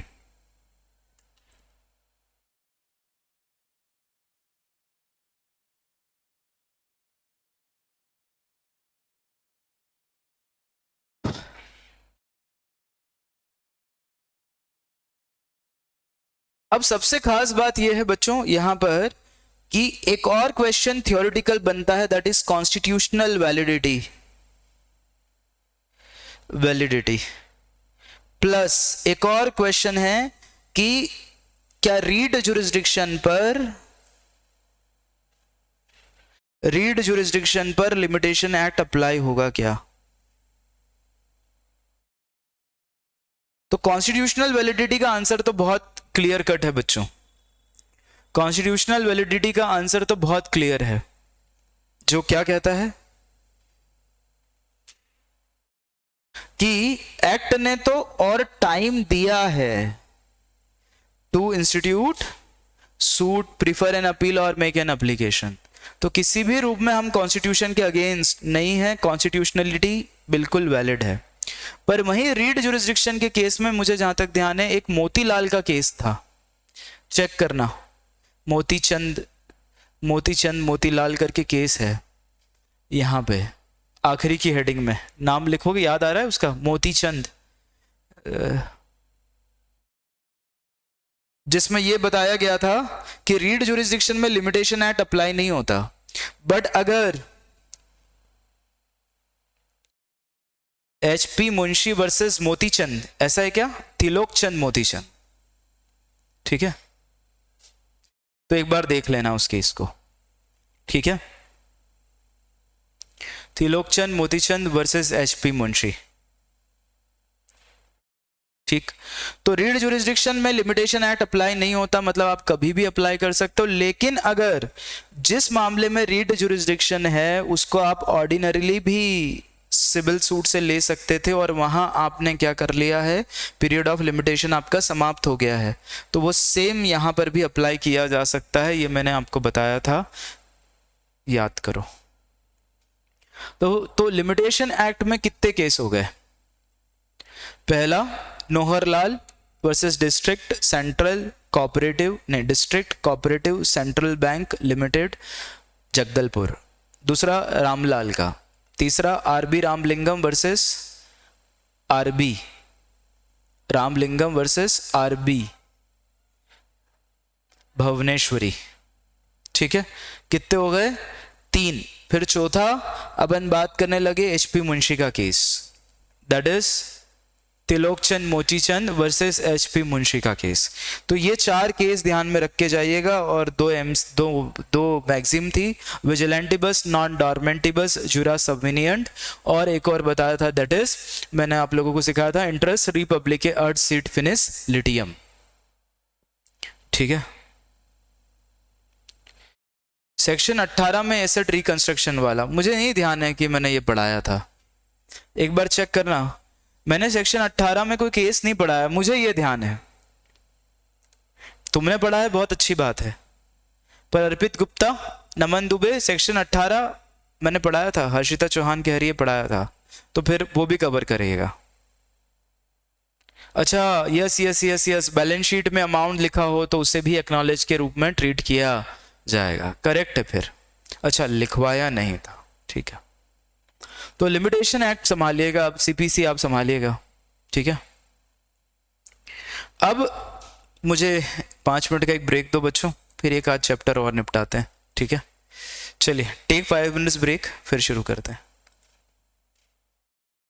अब सबसे खास बात यह है बच्चों यहां पर कि एक और क्वेश्चन थियोरेटिकल बनता है, that is constitutional validity plus एक और क्वेश्चन है कि क्या रीड जुरिस्डिक्शन पर लिमिटेशन एक्ट अप्लाई होगा क्या। तो कॉन्स्टिट्यूशनल वैलिडिटी का आंसर तो बहुत क्लियर कट है बच्चों, कॉन्स्टिट्यूशनल वैलिडिटी का आंसर तो बहुत क्लियर है, जो क्या कहता है कि एक्ट ने तो और टाइम दिया है to institute suit, prefer an appeal और मेक एन एप्लीकेशन। तो किसी भी रूप में हम कॉन्स्टिट्यूशन के अगेंस्ट नहीं है, कॉन्स्टिट्यूशनलिटी बिल्कुल वैलिड है। पर वहीं रीड जुरिस्डिक्शन के केस में मुझे जहां तक ध्यान है, एक मोतीलाल का केस था, चेक करना, मोतीलाल करके केस है, यहां पे आखिरी की हेडिंग में नाम लिखोगे, याद आ रहा है उसका, मोतीचंद, जिसमें यह बताया गया था कि रीड जुरिस्डिक्शन में लिमिटेशन एक्ट अप्लाई नहीं होता, बट अगर HP मुंशी वर्सेस मोतीचंद, ऐसा है क्या, त्रिलोकचंद मोतीचंद, ठीक है, तो एक बार देख लेना उस केस को, ठीक है, त्रिलोकचंद मोतीचंद वर्सेस HP मुंशी, ठीक। तो रीड जुरिस्डिक्शन में लिमिटेशन एक्ट अप्लाई नहीं होता, मतलब आप कभी भी अप्लाई कर सकते हो, लेकिन अगर जिस मामले में रीड जुरिस्डिक्शन है उसको आप ऑर्डिनरीली भी सिविल सूट से ले सकते थे और वहां आपने क्या कर लिया है, पीरियड ऑफ लिमिटेशन आपका समाप्त हो गया है, तो वो सेम यहां पर भी अप्लाई किया जा सकता है, ये मैंने आपको बताया था, याद करो। तो लिमिटेशन एक्ट में कितने केस हो गए, पहला Noharlal versus district cooperative central bank limited Jagdalpur, दूसरा रामलाल का, तीसरा R B Ramalingam versus R B Bhuvaneshwari, ठीक है, कितने हो गए, 3। फिर चौथा अपन बात करने लगे HP मुंशी का case, that is Trilokchand Motichand versus HP Munshi का केस। तो ये 4 केस ध्यान में रख के जाइएगा, और दो मैक्सिम थी, विजिलेंटिबस नॉन डॉर्मेंटिबस जुरा सबविनियंट, और एक और बताया था, दैट इज मैंने आप लोगों को सिखाया था, इंटरेस्ट रिपब्लिक अर्थ सीट फिनिस लिटियम, ठीक है। सेक्शन 18 में एसेट रिकंस्ट्रक्शन वाला मुझे नहीं ध्यान है कि मैंने ये पढ़ाया था, एक बार चेक करना, मैंने सेक्शन 18 में कोई केस नहीं पढ़ाया, मुझे ये ध्यान है, तुमने पढ़ा है, बहुत अच्छी बात है, पर अर्पित गुप्ता, नमन दुबे, सेक्शन 18 मैंने पढ़ाया था, हर्षिता चौहान के हरिये पढ़ाया था, तो फिर वो भी कवर करिएगा। अच्छा, यस, बैलेंस शीट में अमाउंट लिखा हो तो उसे भी एक्नॉलेज के रूप में ट्रीट किया जाएगा, करेक्ट है फिर, अच्छा लिखवाया नहीं था, ठीक है। तो लिमिटेशन एक्ट संभालिएगा, अब CPC आप संभालिएगा, ठीक है। अब मुझे 5 मिनट का एक ब्रेक दो बच्चों, फिर एक आध चैप्टर और निपटाते हैं, ठीक है। चलिए टेक 5 मिनट्स ब्रेक, फिर शुरू करते हैं।